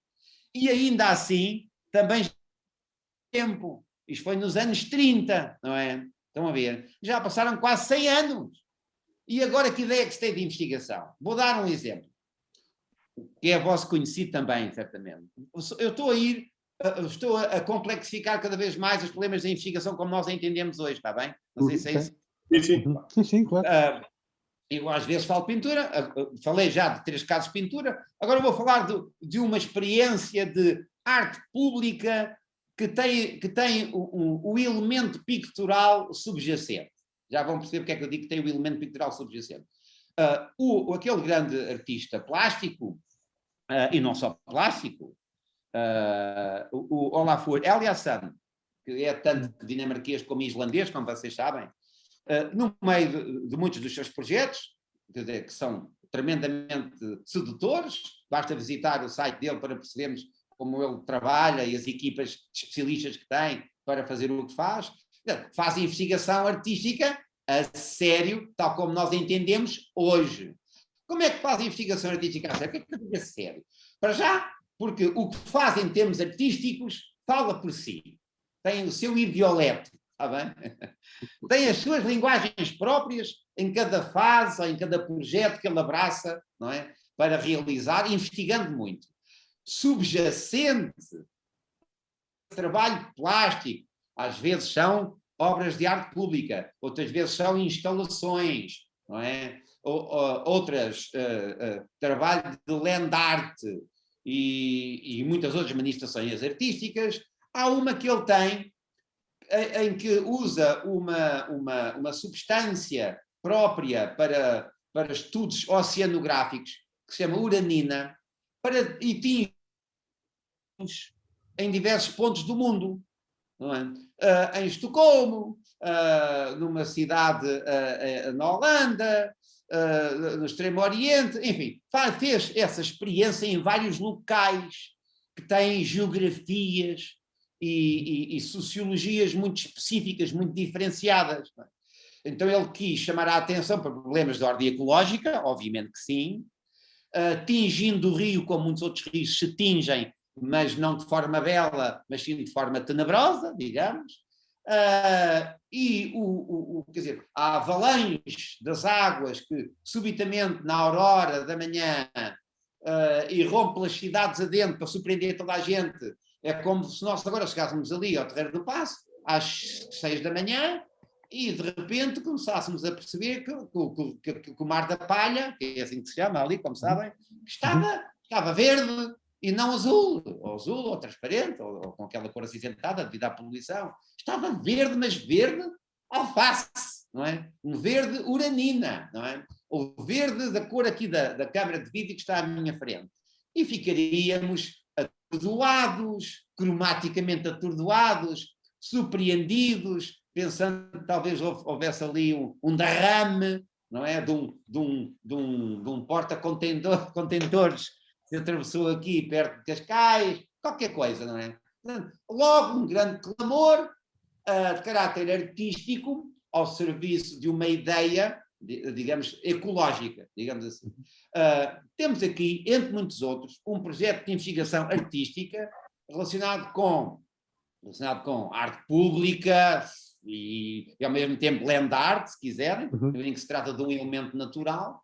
E ainda assim, também tempo. Isto foi nos anos 30, não é? Estão a ver? Já passaram quase 100 anos. E agora que ideia é que se tem de investigação? Vou dar um exemplo, que é vosso conhecido também, certamente. Eu estou a complexificar cada vez mais os problemas da investigação como nós a entendemos hoje, está bem? Não sei se é isso. Sim, claro. Eu às vezes falo pintura, falei já de 3 casos de pintura, agora vou falar de uma experiência de arte pública que tem o elemento pictural subjacente. Já vão perceber porque é que eu digo que tem o elemento pictural subjacente. Aquele grande artista plástico, e não só plástico, o Olafur Eliasson, que é tanto dinamarquês como islandês, como vocês sabem, no meio de muitos dos seus projetos, quer dizer, que são tremendamente sedutores, basta visitar o site dele para percebermos como ele trabalha e as equipas de especialistas que tem para fazer o que faz. Faz investigação artística a sério, tal como nós entendemos hoje. Como é que faz investigação artística a sério? O que é que eu digo a sério? Para já, porque o que faz em termos artísticos fala por si. Tem o seu idiolético, está bem? Tem as suas linguagens próprias em cada fase, ou em cada projeto que ele abraça, não é? Para realizar, investigando muito. Subjacente, trabalho plástico, às vezes são obras de arte pública, outras vezes são instalações, não é? Outras, trabalho de land art e muitas outras manifestações artísticas. Há uma que ele tem em que usa uma substância própria para estudos oceanográficos, que se chama uranina, e tinha em diversos pontos do mundo. Não é? Em Estocolmo, numa cidade na Holanda, no Extremo Oriente, enfim, fez essa experiência em vários locais que têm geografias e sociologias muito específicas, muito diferenciadas. Não é? Então ele quis chamar a atenção para problemas de ordem ecológica, obviamente que sim, tingindo o rio como muitos outros rios se tingem, mas não de forma bela, mas sim de forma tenebrosa, digamos. Quer dizer, há avalanches das águas que subitamente na aurora da manhã irrompe pelas cidades adentro para surpreender toda a gente. É como se nós agora chegássemos ali ao Terreiro do Paço às 6 da manhã e de repente começássemos a perceber que o Mar da Palha, que é assim que se chama ali, como sabem, estava verde e não azul, ou transparente, ou com aquela cor acinzentada devido à poluição. Estava verde, mas verde alface, não é? Um verde uranina, não é? O verde da cor aqui da câmara de vídeo que está à minha frente. E ficaríamos atordoados, cromaticamente atordoados, surpreendidos, pensando que talvez houvesse ali um derrame, não é? De um porta-contentores se atravessou aqui perto de Cascais, qualquer coisa, não é? Logo um grande clamor de caráter artístico ao serviço de uma ideia, digamos, ecológica, digamos assim. Temos aqui, entre muitos outros, um projeto de investigação artística relacionado com arte pública e ao mesmo tempo land art, se quiserem, em que se trata de um elemento natural,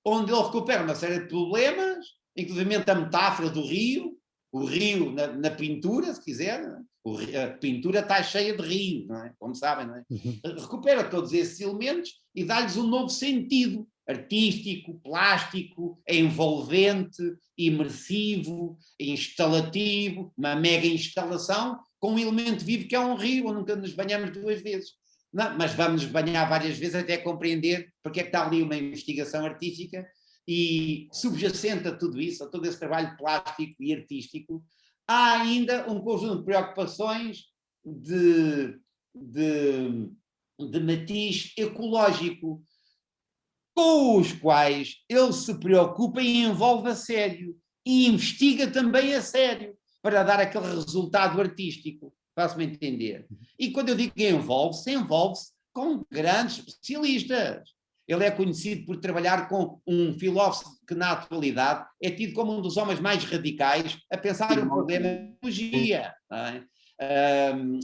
onde ele recupera uma série de problemas, inclusive a metáfora do rio, o rio na pintura, se quiser, a pintura está cheia de rio, não é? Como sabem, não é? Recupera todos esses elementos e dá-lhes um novo sentido artístico, plástico, envolvente, imersivo, instalativo, uma mega instalação com um elemento vivo que é um rio, onde nunca nos banhamos 2 vezes. Não, mas vamos nos banhar várias vezes até compreender porque é que está ali uma investigação artística e subjacente a tudo isso, a todo esse trabalho plástico e artístico, há ainda um conjunto de preocupações de matiz ecológico, com os quais ele se preocupa e envolve a sério, e investiga também a sério, para dar aquele resultado artístico, faço-me entender. E quando eu digo que envolve-se com grandes especialistas. Ele é conhecido por trabalhar com um filósofo que, na atualidade, é tido como um dos homens mais radicais a pensar o problema da ecologia.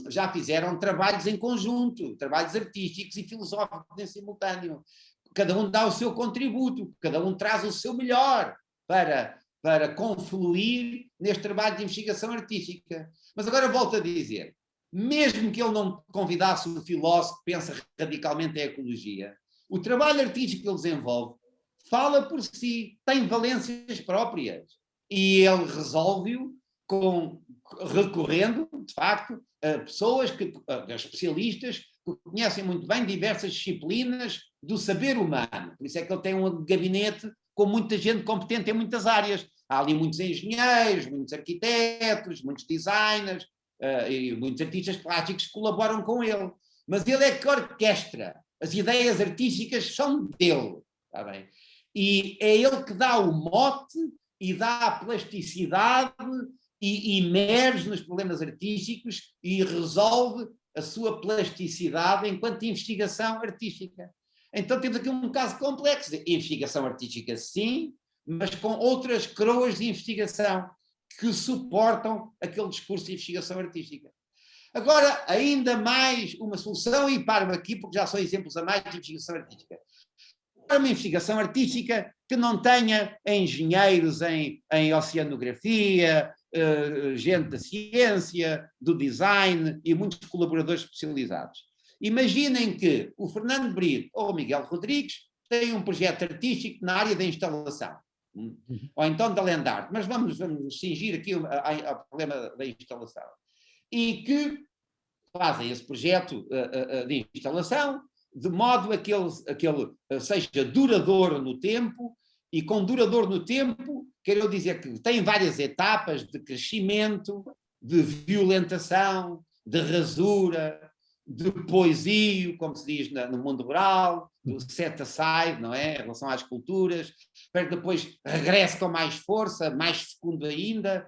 Já fizeram trabalhos em conjunto, trabalhos artísticos e filosóficos em simultâneo. Cada um dá o seu contributo, cada um traz o seu melhor para confluir neste trabalho de investigação artística. Mas agora volto a dizer, mesmo que ele não convidasse o filósofo que pensa radicalmente em ecologia, o trabalho artístico que ele desenvolve fala por si, tem valências próprias. E ele resolve-o recorrendo, de facto, a pessoas, a especialistas, que conhecem muito bem diversas disciplinas do saber humano. Por isso é que ele tem um gabinete com muita gente competente em muitas áreas. Há ali muitos engenheiros, muitos arquitetos, muitos designers e muitos artistas plásticos que colaboram com ele. Mas ele é que orquestra. As ideias artísticas são dele. Está bem? E é ele que dá o mote e dá a plasticidade e emerge nos problemas artísticos e resolve a sua plasticidade enquanto investigação artística. Então temos aqui um caso complexo de investigação artística, sim, mas com outras coroas de investigação que suportam aquele discurso de investigação artística. Agora, ainda mais uma solução, e paro aqui porque já são exemplos a mais de investigação artística. Uma investigação artística que não tenha engenheiros em oceanografia, gente da ciência, do design e muitos colaboradores especializados. Imaginem que o Fernando Brito ou o Miguel Rodrigues têm um projeto artístico na área da instalação, ou então da land art, mas vamos cingir aqui ao problema da instalação. E que fazem esse projeto de instalação de modo a que ele seja duradouro no tempo, e com duradouro no tempo, quero dizer que tem várias etapas de crescimento, de violentação, de rasura, de poesia, como se diz no mundo rural, do set aside, não é? Em relação às culturas, para que depois regresse com mais força, mais fecundo ainda,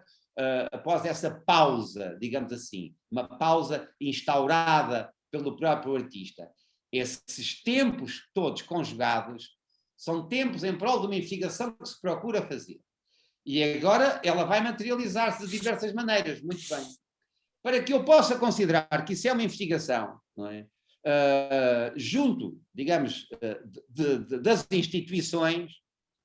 após essa pausa, digamos assim, uma pausa instaurada pelo próprio artista. Esses tempos todos conjugados são tempos em prol de uma investigação que se procura fazer. E agora ela vai materializar-se de diversas maneiras, muito bem. Para que eu possa considerar que isso é uma investigação, não é? Junto, digamos, das instituições,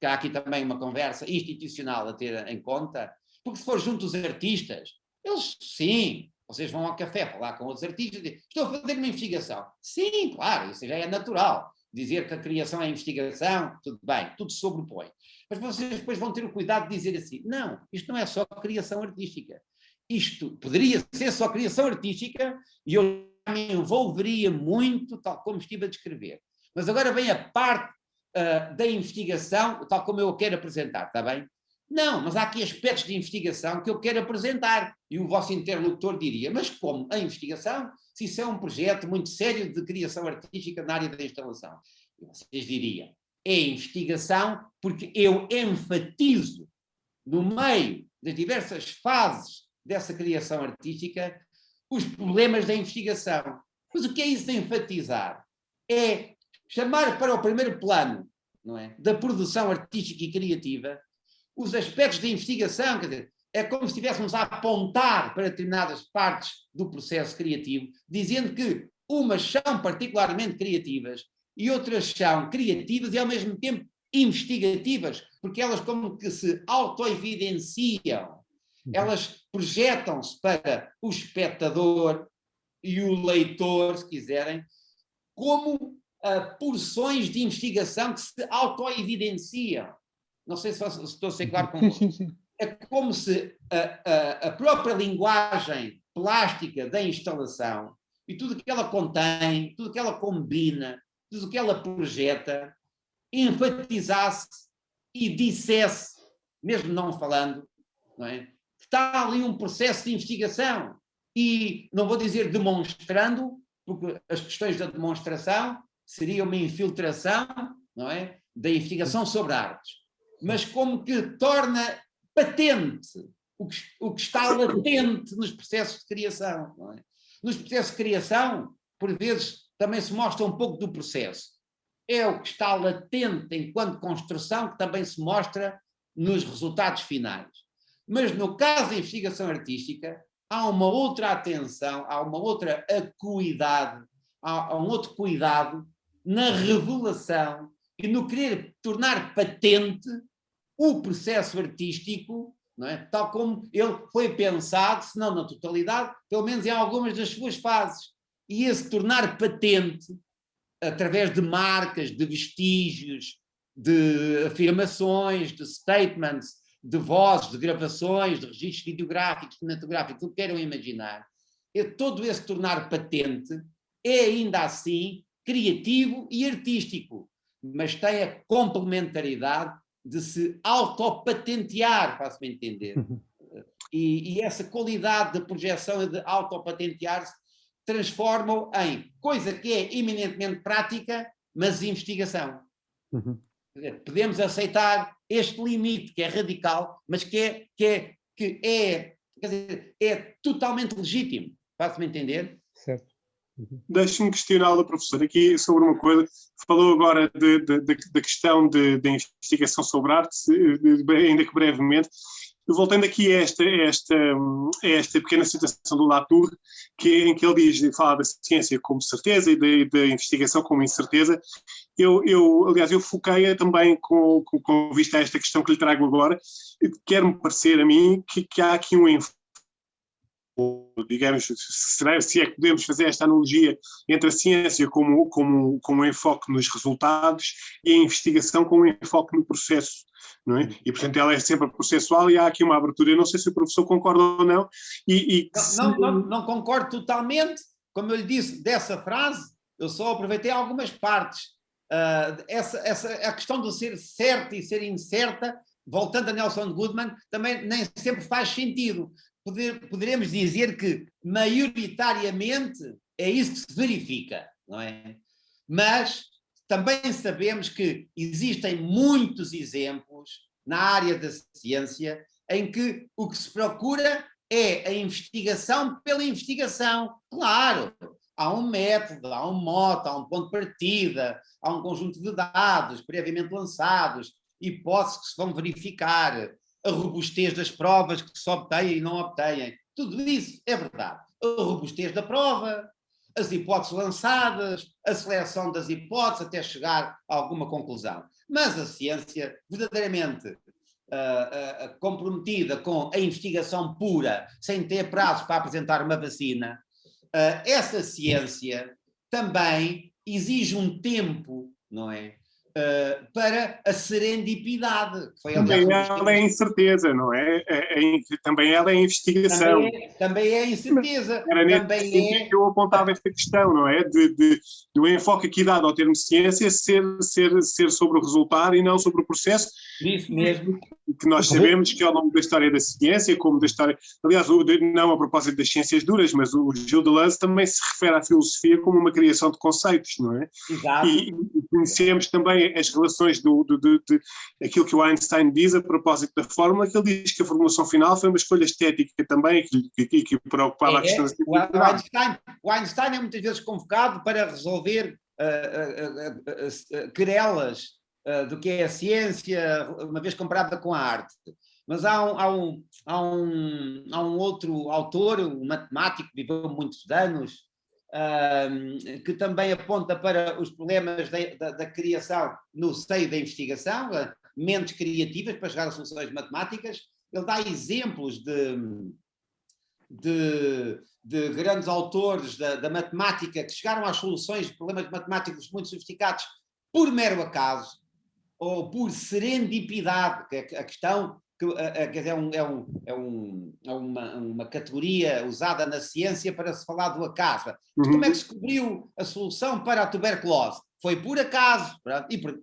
que há aqui também uma conversa institucional a ter em conta, porque se for junto dos artistas, eles sim, vocês vão ao café falar com outros artistas e dizem, estou a fazer uma investigação. Sim, claro, isso já é natural. Dizer que a criação é investigação, tudo bem, tudo se sobrepõe. Mas vocês depois vão ter o cuidado de dizer assim, não, isto não é só criação artística. Isto poderia ser só criação artística e eu me envolveria muito, tal como estive a descrever. Mas agora vem a parte da investigação, tal como eu a quero apresentar, está bem? Não, mas há aqui aspectos de investigação que eu quero apresentar. E o vosso interlocutor diria, mas como a investigação? Se isso é um projeto muito sério de criação artística na área da instalação. E vocês diriam, é investigação porque eu enfatizo no meio das diversas fases dessa criação artística, os problemas da investigação. Mas o que é isso de enfatizar? É chamar para o primeiro plano, não é, da produção artística e criativa os aspectos da investigação, quer dizer, é como se estivéssemos a apontar para determinadas partes do processo criativo, dizendo que umas são particularmente criativas e outras são criativas e ao mesmo tempo investigativas, porque elas como que se auto-evidenciam, elas projetam-se para o espectador e o leitor, se quiserem, como porções de investigação que se auto-evidenciam. Não sei se estou a ser claro com Sim, sim. É como se a própria linguagem plástica da instalação e tudo o que ela contém, tudo o que ela combina, tudo o que ela projeta, enfatizasse e dissesse, mesmo não falando, não é? Que está ali um processo de investigação. E não vou dizer demonstrando, porque as questões da demonstração seria uma infiltração, não é, da investigação sobre artes, mas como que torna patente o que está latente nos processos de criação. Não é? Nos processos de criação, por vezes, também se mostra um pouco do processo. É o que está latente enquanto construção que também se mostra nos resultados finais. Mas no caso da investigação artística, há uma outra atenção, há uma outra acuidade, há um outro cuidado na revelação e no querer tornar patente o processo artístico, não é? Tal como ele foi pensado, se não na totalidade, pelo menos em algumas das suas fases. E esse tornar patente, através de marcas, de vestígios, de afirmações, de statements, de vozes, de gravações, de registros videográficos, cinematográficos, o que queiram imaginar, todo esse tornar patente é ainda assim criativo e artístico, mas tem a complementaridade de se autopatentear, faço-me entender. E essa qualidade de projeção e de autopatentear-se transforma-o em coisa que é eminentemente prática, mas investigação. Podemos aceitar este limite, que é radical, mas que é quer dizer, é totalmente legítimo. Faço-me entender? Certo. Deixe-me questioná-la, professor, aqui sobre uma coisa. Falou agora da questão da investigação sobre arte, ainda que brevemente. Voltando aqui a esta pequena citação do Latour, em que ele fala da ciência como certeza e da investigação como incerteza, aliás, eu foquei também com vista a esta questão que lhe trago agora. Quer-me parecer a mim que há aqui um enfoque, digamos, se é que podemos fazer esta analogia entre a ciência como um enfoque nos resultados e a investigação como um enfoque no processo, não é? E, portanto, ela é sempre processual e há aqui uma abertura. Eu não sei se o professor concorda ou não. Não concordo totalmente. Como eu lhe disse, dessa frase, eu só aproveitei algumas partes. A questão do ser certa e ser incerta, voltando a Nelson Goodman, também nem sempre faz sentido. Poderemos dizer que, maioritariamente, é isso que se verifica, não é? Mas também sabemos que existem muitos exemplos na área da ciência em que o que se procura é a investigação pela investigação. Claro, há um método, há um mote, há um ponto de partida, há um conjunto de dados previamente lançados, hipóteses que se vão verificar, a robustez das provas que se obtêm e não obtêm. Tudo isso é verdade. A robustez da prova, as hipóteses lançadas, a seleção das hipóteses até chegar a alguma conclusão. Mas a ciência verdadeiramente comprometida com a investigação pura, sem ter prazos para apresentar uma vacina, essa ciência também exige um tempo, não é? Para a serendipidade. Que foi, aliás, também ela é incerteza, não é? Também ela é investigação. Também é incerteza. Era nesse sentido que eu apontava esta questão, não é? Do enfoque aqui dado ao termo ciência ser sobre o resultado e não sobre o processo. Isso mesmo. Que nós sabemos que ao longo da história da ciência, como da história... Aliás, não a propósito das ciências duras, mas o Gilles Deleuze também se refere à filosofia como uma criação de conceitos, não é? Exato. E conhecemos também também as relações aquilo que o Einstein diz a propósito da fórmula, que ele diz que a formulação final foi uma escolha estética também, que preocupava a questão da simplicidade. O Einstein é muitas vezes convocado para resolver querelas do que é a ciência, uma vez comparada com a arte. Mas há um outro autor, um matemático que viveu muitos anos, que também aponta para os problemas da criação no seio da investigação, mentes criativas para chegar a soluções matemáticas. Ele dá exemplos de grandes autores da matemática que chegaram às soluções de problemas matemáticos muito sofisticados por mero acaso ou por serendipidade, que a questão uma categoria usada na ciência para se falar do acaso. Como é que se descobriu a solução para a tuberculose? Foi por acaso,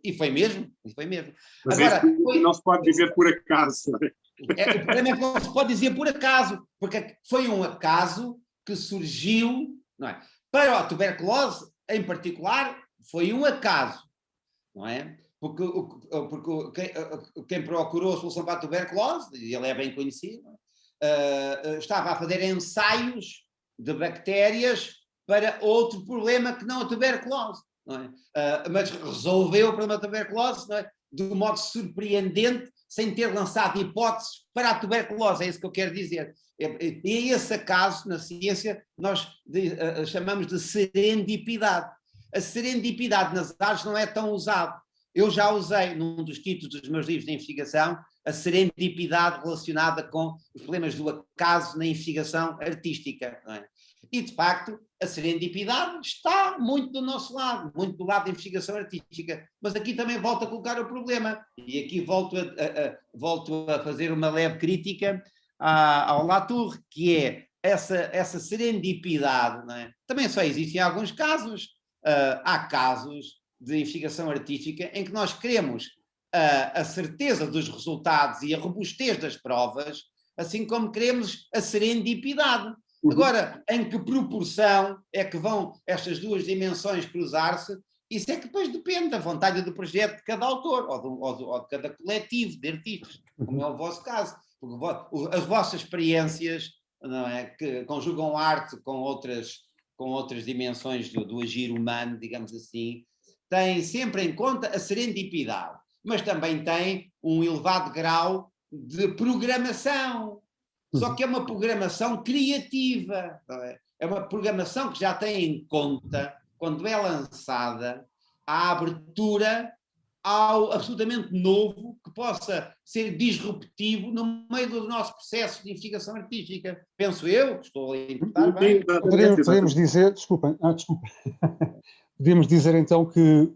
e foi mesmo. Mas agora, não se pode dizer por acaso. O problema é que não se pode dizer por acaso, porque foi um acaso que surgiu, não é? Para a tuberculose, em particular, foi um acaso, não é? Porque quem procurou a solução para a tuberculose, e ele é bem conhecido, estava a fazer ensaios de bactérias para outro problema que não a tuberculose, não é? Mas resolveu o problema da tuberculose, não é? De um modo surpreendente, sem ter lançado hipóteses para a tuberculose, é isso que eu quero dizer. E esse acaso, na ciência, nós chamamos de serendipidade. A serendipidade nas artes não é tão usada. Eu já usei, num dos títulos dos meus livros de investigação, a serendipidade relacionada com os problemas do acaso na investigação artística. Não é? E, de facto, a serendipidade está muito do nosso lado, muito do lado da investigação artística. Mas aqui também volto a colocar o problema. E aqui volto a fazer uma leve crítica ao Latour, que é essa serendipidade. Não é? Também só existe em alguns casos. Há casos de investigação artística em que nós queremos a certeza dos resultados e a robustez das provas, assim como queremos a serendipidade. Agora, em que proporção é que vão estas duas dimensões cruzar-se? Isso é que depois depende da vontade do projeto de cada autor ou de cada coletivo de artistas, como é o vosso caso. Porque as vossas experiências, não é, que conjugam arte com outras dimensões do agir humano, digamos assim, tem sempre em conta a serendipidade, mas também tem um elevado grau de programação. Só que é uma programação criativa. É uma programação que já tem em conta, quando é lançada, a abertura ao absolutamente novo que possa ser disruptivo no meio do nosso processo de investigação artística. Penso eu, que estou a interpretar bem. Podemos dizer, desculpem. Podemos dizer então que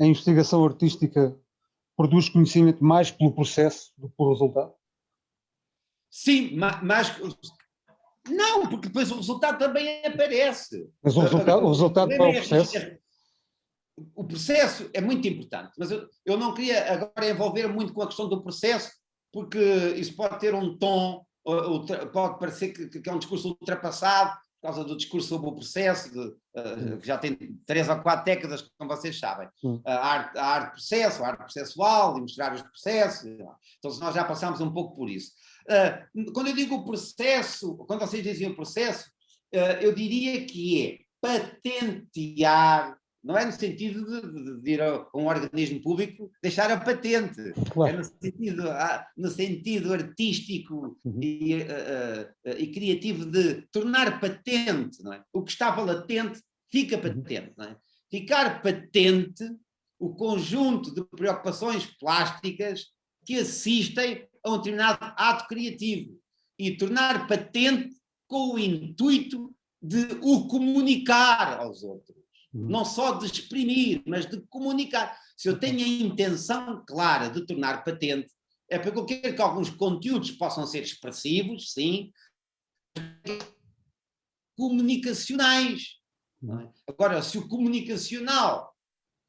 a investigação artística produz conhecimento mais pelo processo do que pelo resultado? Sim, mas não, porque depois o resultado também aparece. Mas o resultado para o processo? O processo é muito importante, mas eu não queria agora envolver muito com a questão do processo, porque isso pode ter um tom, pode parecer que é um discurso ultrapassado, por causa do discurso sobre o processo, que já tem 3 ou 4 décadas, como vocês sabem. A arte processo, a arte processual, e mostrar os processos. Então, nós já passámos um pouco por isso. Quando eu digo o processo, quando vocês dizem o processo, eu diria que é patentear, não é no sentido de ir a um organismo público deixar a patente, claro. É no sentido artístico e criativo de tornar patente, não é? O que estava latente fica patente, não é? Ficar patente o conjunto de preocupações plásticas que assistem a um determinado ato criativo e tornar patente com o intuito de o comunicar aos outros. Não só de exprimir, mas de comunicar. Se eu tenho a intenção clara de tornar patente, é porque eu quero que alguns conteúdos possam ser expressivos, sim, comunicacionais. Não é? Agora, se o comunicacional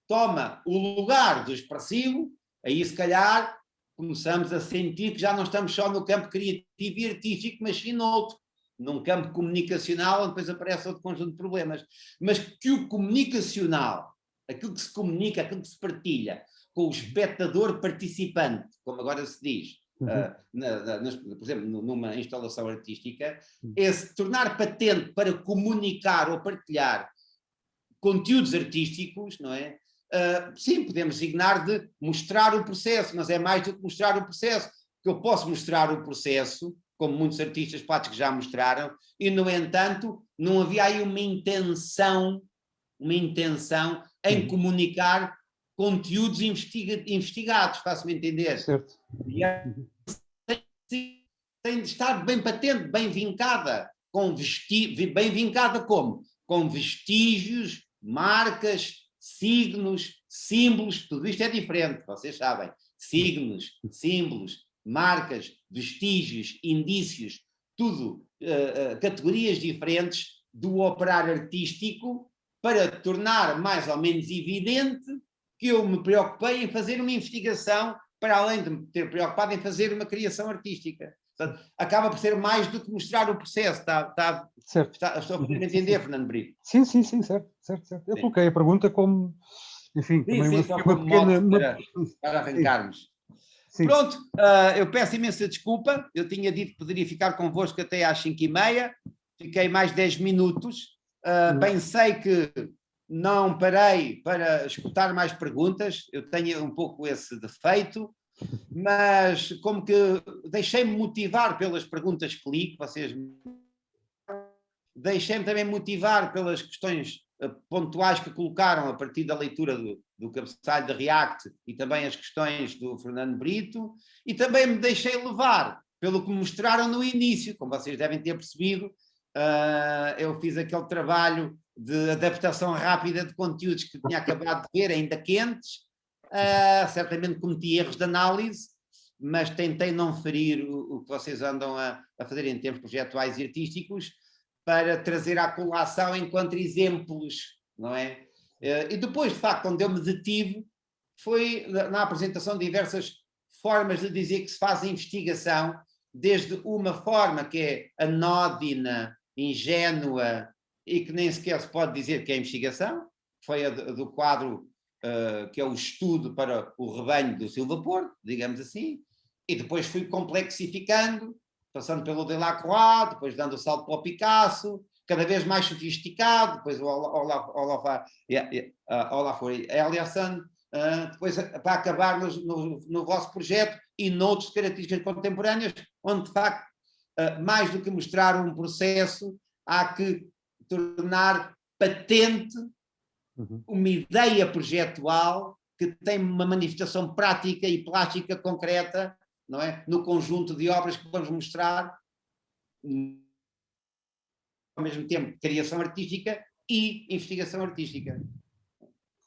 toma o lugar do expressivo, aí se calhar começamos a sentir que já não estamos só no campo criativo e artístico, mas sim noutro. Num campo comunicacional, onde depois aparece outro conjunto de problemas. Mas que o comunicacional, aquilo que se comunica, aquilo que se partilha com o espectador participante, como agora se diz, por exemplo, numa instalação artística, é se tornar patente para comunicar ou partilhar conteúdos artísticos, não é? Sim, podemos designar de mostrar o processo, mas é mais do que mostrar o processo, que eu posso mostrar o processo, como muitos artistas plásticos já mostraram, e, no entanto, não havia aí uma intenção em comunicar conteúdos investigados, faço-me entender. Certo. Tem de estar bem patente, bem vincada. Bem vincada como? Com vestígios, marcas, signos, símbolos, tudo isto é diferente, vocês sabem. Signos, símbolos, marcas, vestígios, indícios, tudo categorias diferentes do operar artístico, para tornar mais ou menos evidente que eu me preocupei em fazer uma investigação, para além de me ter preocupado em fazer uma criação artística. Portanto, acaba por ser mais do que mostrar o processo. Estou a entender, Fernando Brito? Sim, certo. Eu coloquei a pergunta como, enfim, uma pequena... para arrancarmos. Sim. Pronto, eu peço imensa desculpa, eu tinha dito que poderia ficar convosco até às 5h30, fiquei mais 10 minutos, bem sei que não parei para escutar mais perguntas, eu tenho um pouco esse defeito, mas como que deixei-me motivar pelas perguntas que li, deixei-me também motivar pelas questões pontuais que colocaram a partir da leitura do cabeçalho da React e também as questões do Fernando Brito, e também me deixei levar pelo que me mostraram no início. Como vocês devem ter percebido, eu fiz aquele trabalho de adaptação rápida de conteúdos que tinha acabado de ver, ainda quentes. Certamente cometi erros de análise, mas tentei não ferir o que vocês andam a fazer em termos projetuais e artísticos, para trazer à colação enquanto exemplos, não é? E depois, de facto, onde eu me detive, foi na apresentação de diversas formas de dizer que se faz a investigação, desde uma forma que é anódina, ingênua, e que nem sequer se pode dizer que é investigação, foi a do quadro que é o estudo para o rebanho do Silva Porto, digamos assim, e depois fui complexificando, passando pelo Delacroix, depois dando o salto para o Picasso, cada vez mais sofisticado, depois o Olafur Eliasson, depois para acabar no vosso projeto e noutras características contemporâneas, onde de facto, mais do que mostrar um processo, há que tornar patente uma ideia projetual que tem uma manifestação prática e plástica concreta, não é? No conjunto de obras que vamos mostrar, ao mesmo tempo criação artística e investigação artística.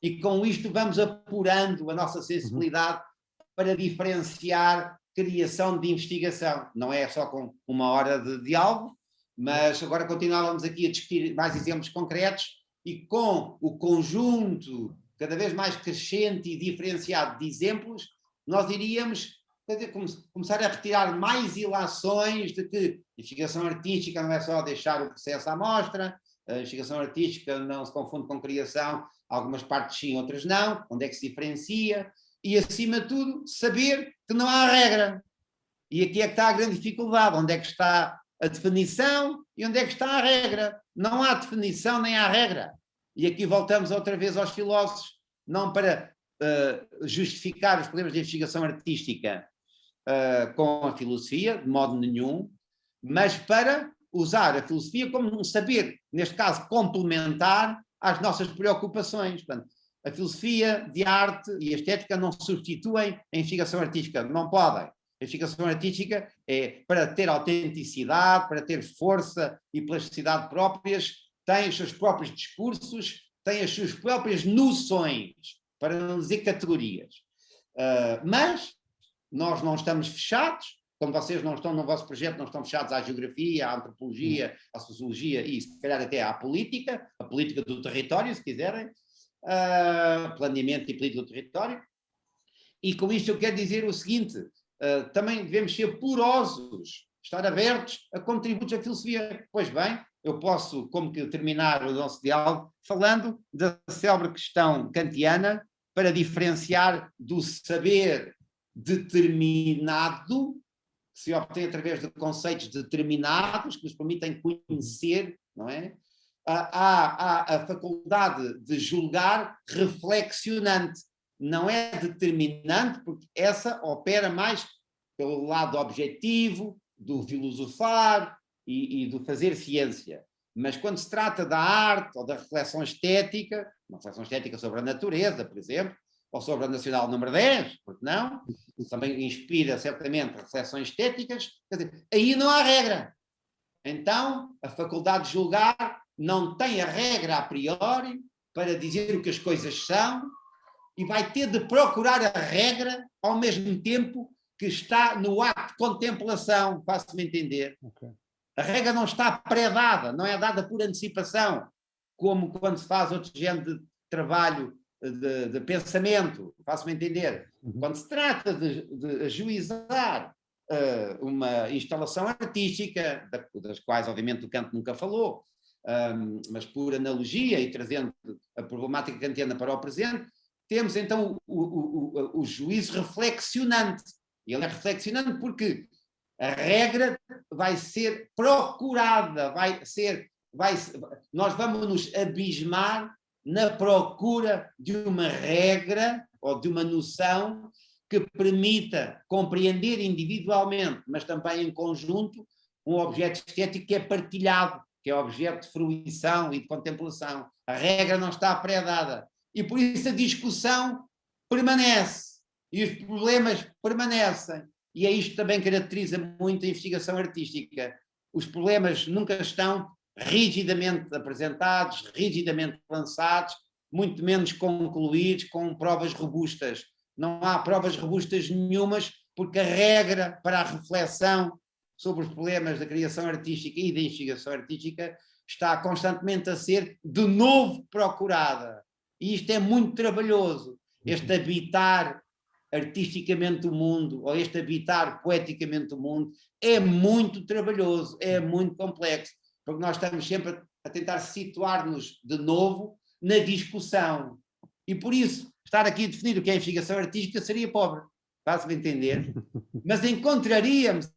E com isto vamos apurando a nossa sensibilidade para diferenciar criação de investigação. Não é só com 1 hora de diálogo, mas agora continuávamos aqui a discutir mais exemplos concretos, e com o conjunto cada vez mais crescente e diferenciado de exemplos, nós iríamos começar a retirar mais ilações de que a investigação artística não é só deixar o processo à mostra, a investigação artística não se confunde com criação, algumas partes sim, outras não, onde é que se diferencia, e acima de tudo saber que não há regra. E aqui é que está a grande dificuldade, onde é que está a definição e onde é que está a regra. Não há definição nem há regra. E aqui voltamos outra vez aos filósofos, não para justificar os problemas de investigação artística com a filosofia, de modo nenhum, mas para usar a filosofia como um saber, neste caso, complementar às nossas preocupações. Portanto, a filosofia de arte e a estética não substituem a investigação artística, não podem. A investigação artística é para ter autenticidade, para ter força e plasticidade próprias, tem os seus próprios discursos, tem as suas próprias noções, para não dizer categorias. Mas nós não estamos fechados, como vocês não estão no vosso projeto, não estão fechados à geografia, à antropologia, à sociologia e, se calhar, até à política, a política do território, se quiserem, planeamento e política do território. E com isto eu quero dizer o seguinte, também devemos ser porosos, estar abertos a contributos da filosofia. Pois bem, eu posso, como que, terminar o nosso diálogo falando da célebre questão kantiana para diferenciar do saber determinado, que se obtém através de conceitos determinados, que nos permitem conhecer, não é? Há a faculdade de julgar reflexionante, não é determinante, porque essa opera mais pelo lado objetivo, do filosofar e do fazer ciência. Mas quando se trata da arte ou da reflexão estética, uma reflexão estética sobre a natureza, por exemplo, ou sobre a Nacional número 10, porque não? Também inspira certamente reflexões estéticas, quer dizer, aí não há regra. Então, a faculdade de julgar não tem a regra a priori para dizer o que as coisas são e vai ter de procurar a regra ao mesmo tempo que está no ato de contemplação, faço-me entender. Okay. A regra não está pré-dada, não é dada por antecipação, como quando se faz outro género de trabalho de pensamento, faço-me entender. Quando se trata de ajuizar uma instalação artística, das quais obviamente o Kant nunca falou, mas por analogia e trazendo a problemática kantiana para o presente, temos então o juízo reflexionante. E ele é reflexionante porque a regra vai ser procurada, nós vamos nos abismar na procura de uma regra ou de uma noção que permita compreender individualmente, mas também em conjunto, um objeto estético que é partilhado, que é objeto de fruição e de contemplação. A regra não está pré-dada. E por isso a discussão permanece. E os problemas permanecem. E é isto que também caracteriza muito a investigação artística. Os problemas nunca estão rigidamente apresentados, rigidamente lançados, muito menos concluídos com provas robustas. Não há provas robustas nenhumas, porque a regra para a reflexão sobre os problemas da criação artística e da investigação artística está constantemente a ser de novo procurada. E isto é muito trabalhoso. Este habitar artisticamente o mundo, ou este habitar poeticamente o mundo, é muito trabalhoso, é muito complexo, porque nós estamos sempre a tentar situar-nos de novo na discussão. E por isso, estar aqui a definir o que é investigação artística seria pobre, faz-me entender, mas encontraríamos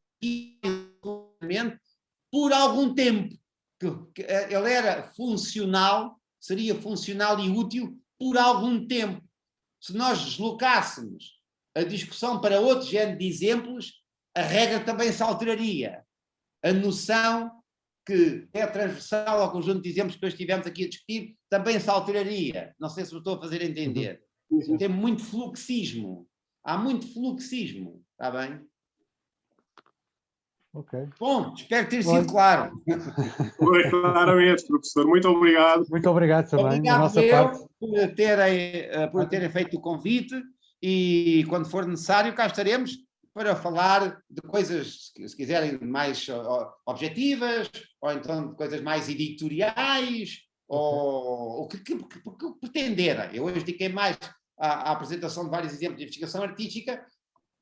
por algum tempo, que ele era funcional, seria funcional e útil por algum tempo. Se nós deslocássemos a discussão para outro género de exemplos, a regra também se alteraria. A noção que é transversal ao conjunto de exemplos que hoje estivemos aqui a discutir também se alteraria. Não sei se me estou a fazer entender. Tem muito fluxismo. Há muito fluxismo. Está bem? Ok. Bom, espero ter sido claro. Foi claramente, professor. Muito obrigado. Muito obrigado também. Obrigado por terem feito o convite e quando for necessário cá estaremos para falar de coisas, se quiserem, mais objetivas, ou então de coisas mais editoriais, ou o que pretenderem. Eu hoje dediquei mais à apresentação de vários exemplos de investigação artística.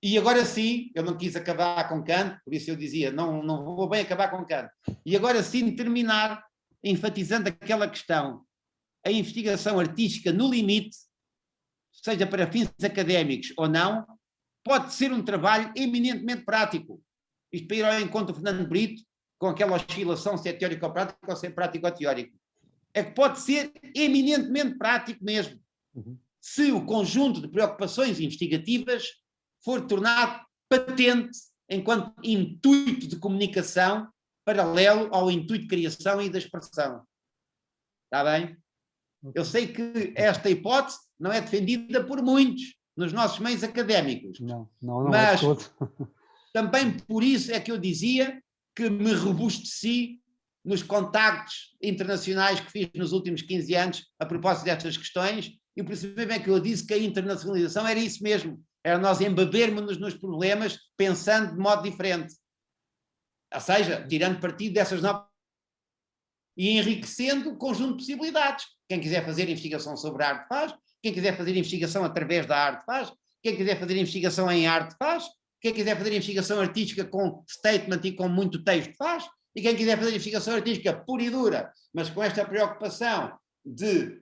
E agora sim, eu não quis acabar com Kant, por isso eu dizia, não vou bem acabar com Kant. E agora sim terminar enfatizando aquela questão. A investigação artística, no limite, seja para fins académicos ou não, pode ser um trabalho eminentemente prático. Isto para ir ao encontro do Fernando Brito, com aquela oscilação se é teórico ou prático, ou se é prático ou teórico. É que pode ser eminentemente prático mesmo. Se o conjunto de preocupações investigativas for tornado patente enquanto intuito de comunicação paralelo ao intuito de criação e de expressão. Está bem? Eu sei que esta hipótese não é defendida por muitos nos nossos meios académicos. Não mas é todo. Também por isso é que eu dizia que me robusteci nos contactos internacionais que fiz nos últimos 15 anos a propósito destas questões, e por isso mesmo é que eu disse que a internacionalização era isso mesmo. Era nós embebermos-nos nos problemas pensando de modo diferente. Ou seja, tirando partido dessas novas e enriquecendo o conjunto de possibilidades. Quem quiser fazer investigação sobre a arte faz, quem quiser fazer investigação através da arte faz, quem quiser fazer investigação em arte faz, quem quiser fazer investigação artística com statement e com muito texto faz, E quem quiser fazer investigação artística pura e dura, mas com esta preocupação de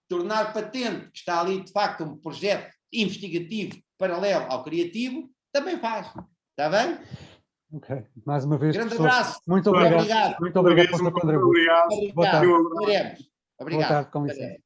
tornar patente que está ali, de facto, um projeto investigativo paralelo ao criativo, também faz. Está bem? Ok. Mais uma vez, Grande professor, abraço. muito obrigado. Obrigado. Muito obrigado pelo seu Muito contributo. obrigado. Obrigado. Boa tarde. Veremos. Obrigado. Boa tarde, com licença.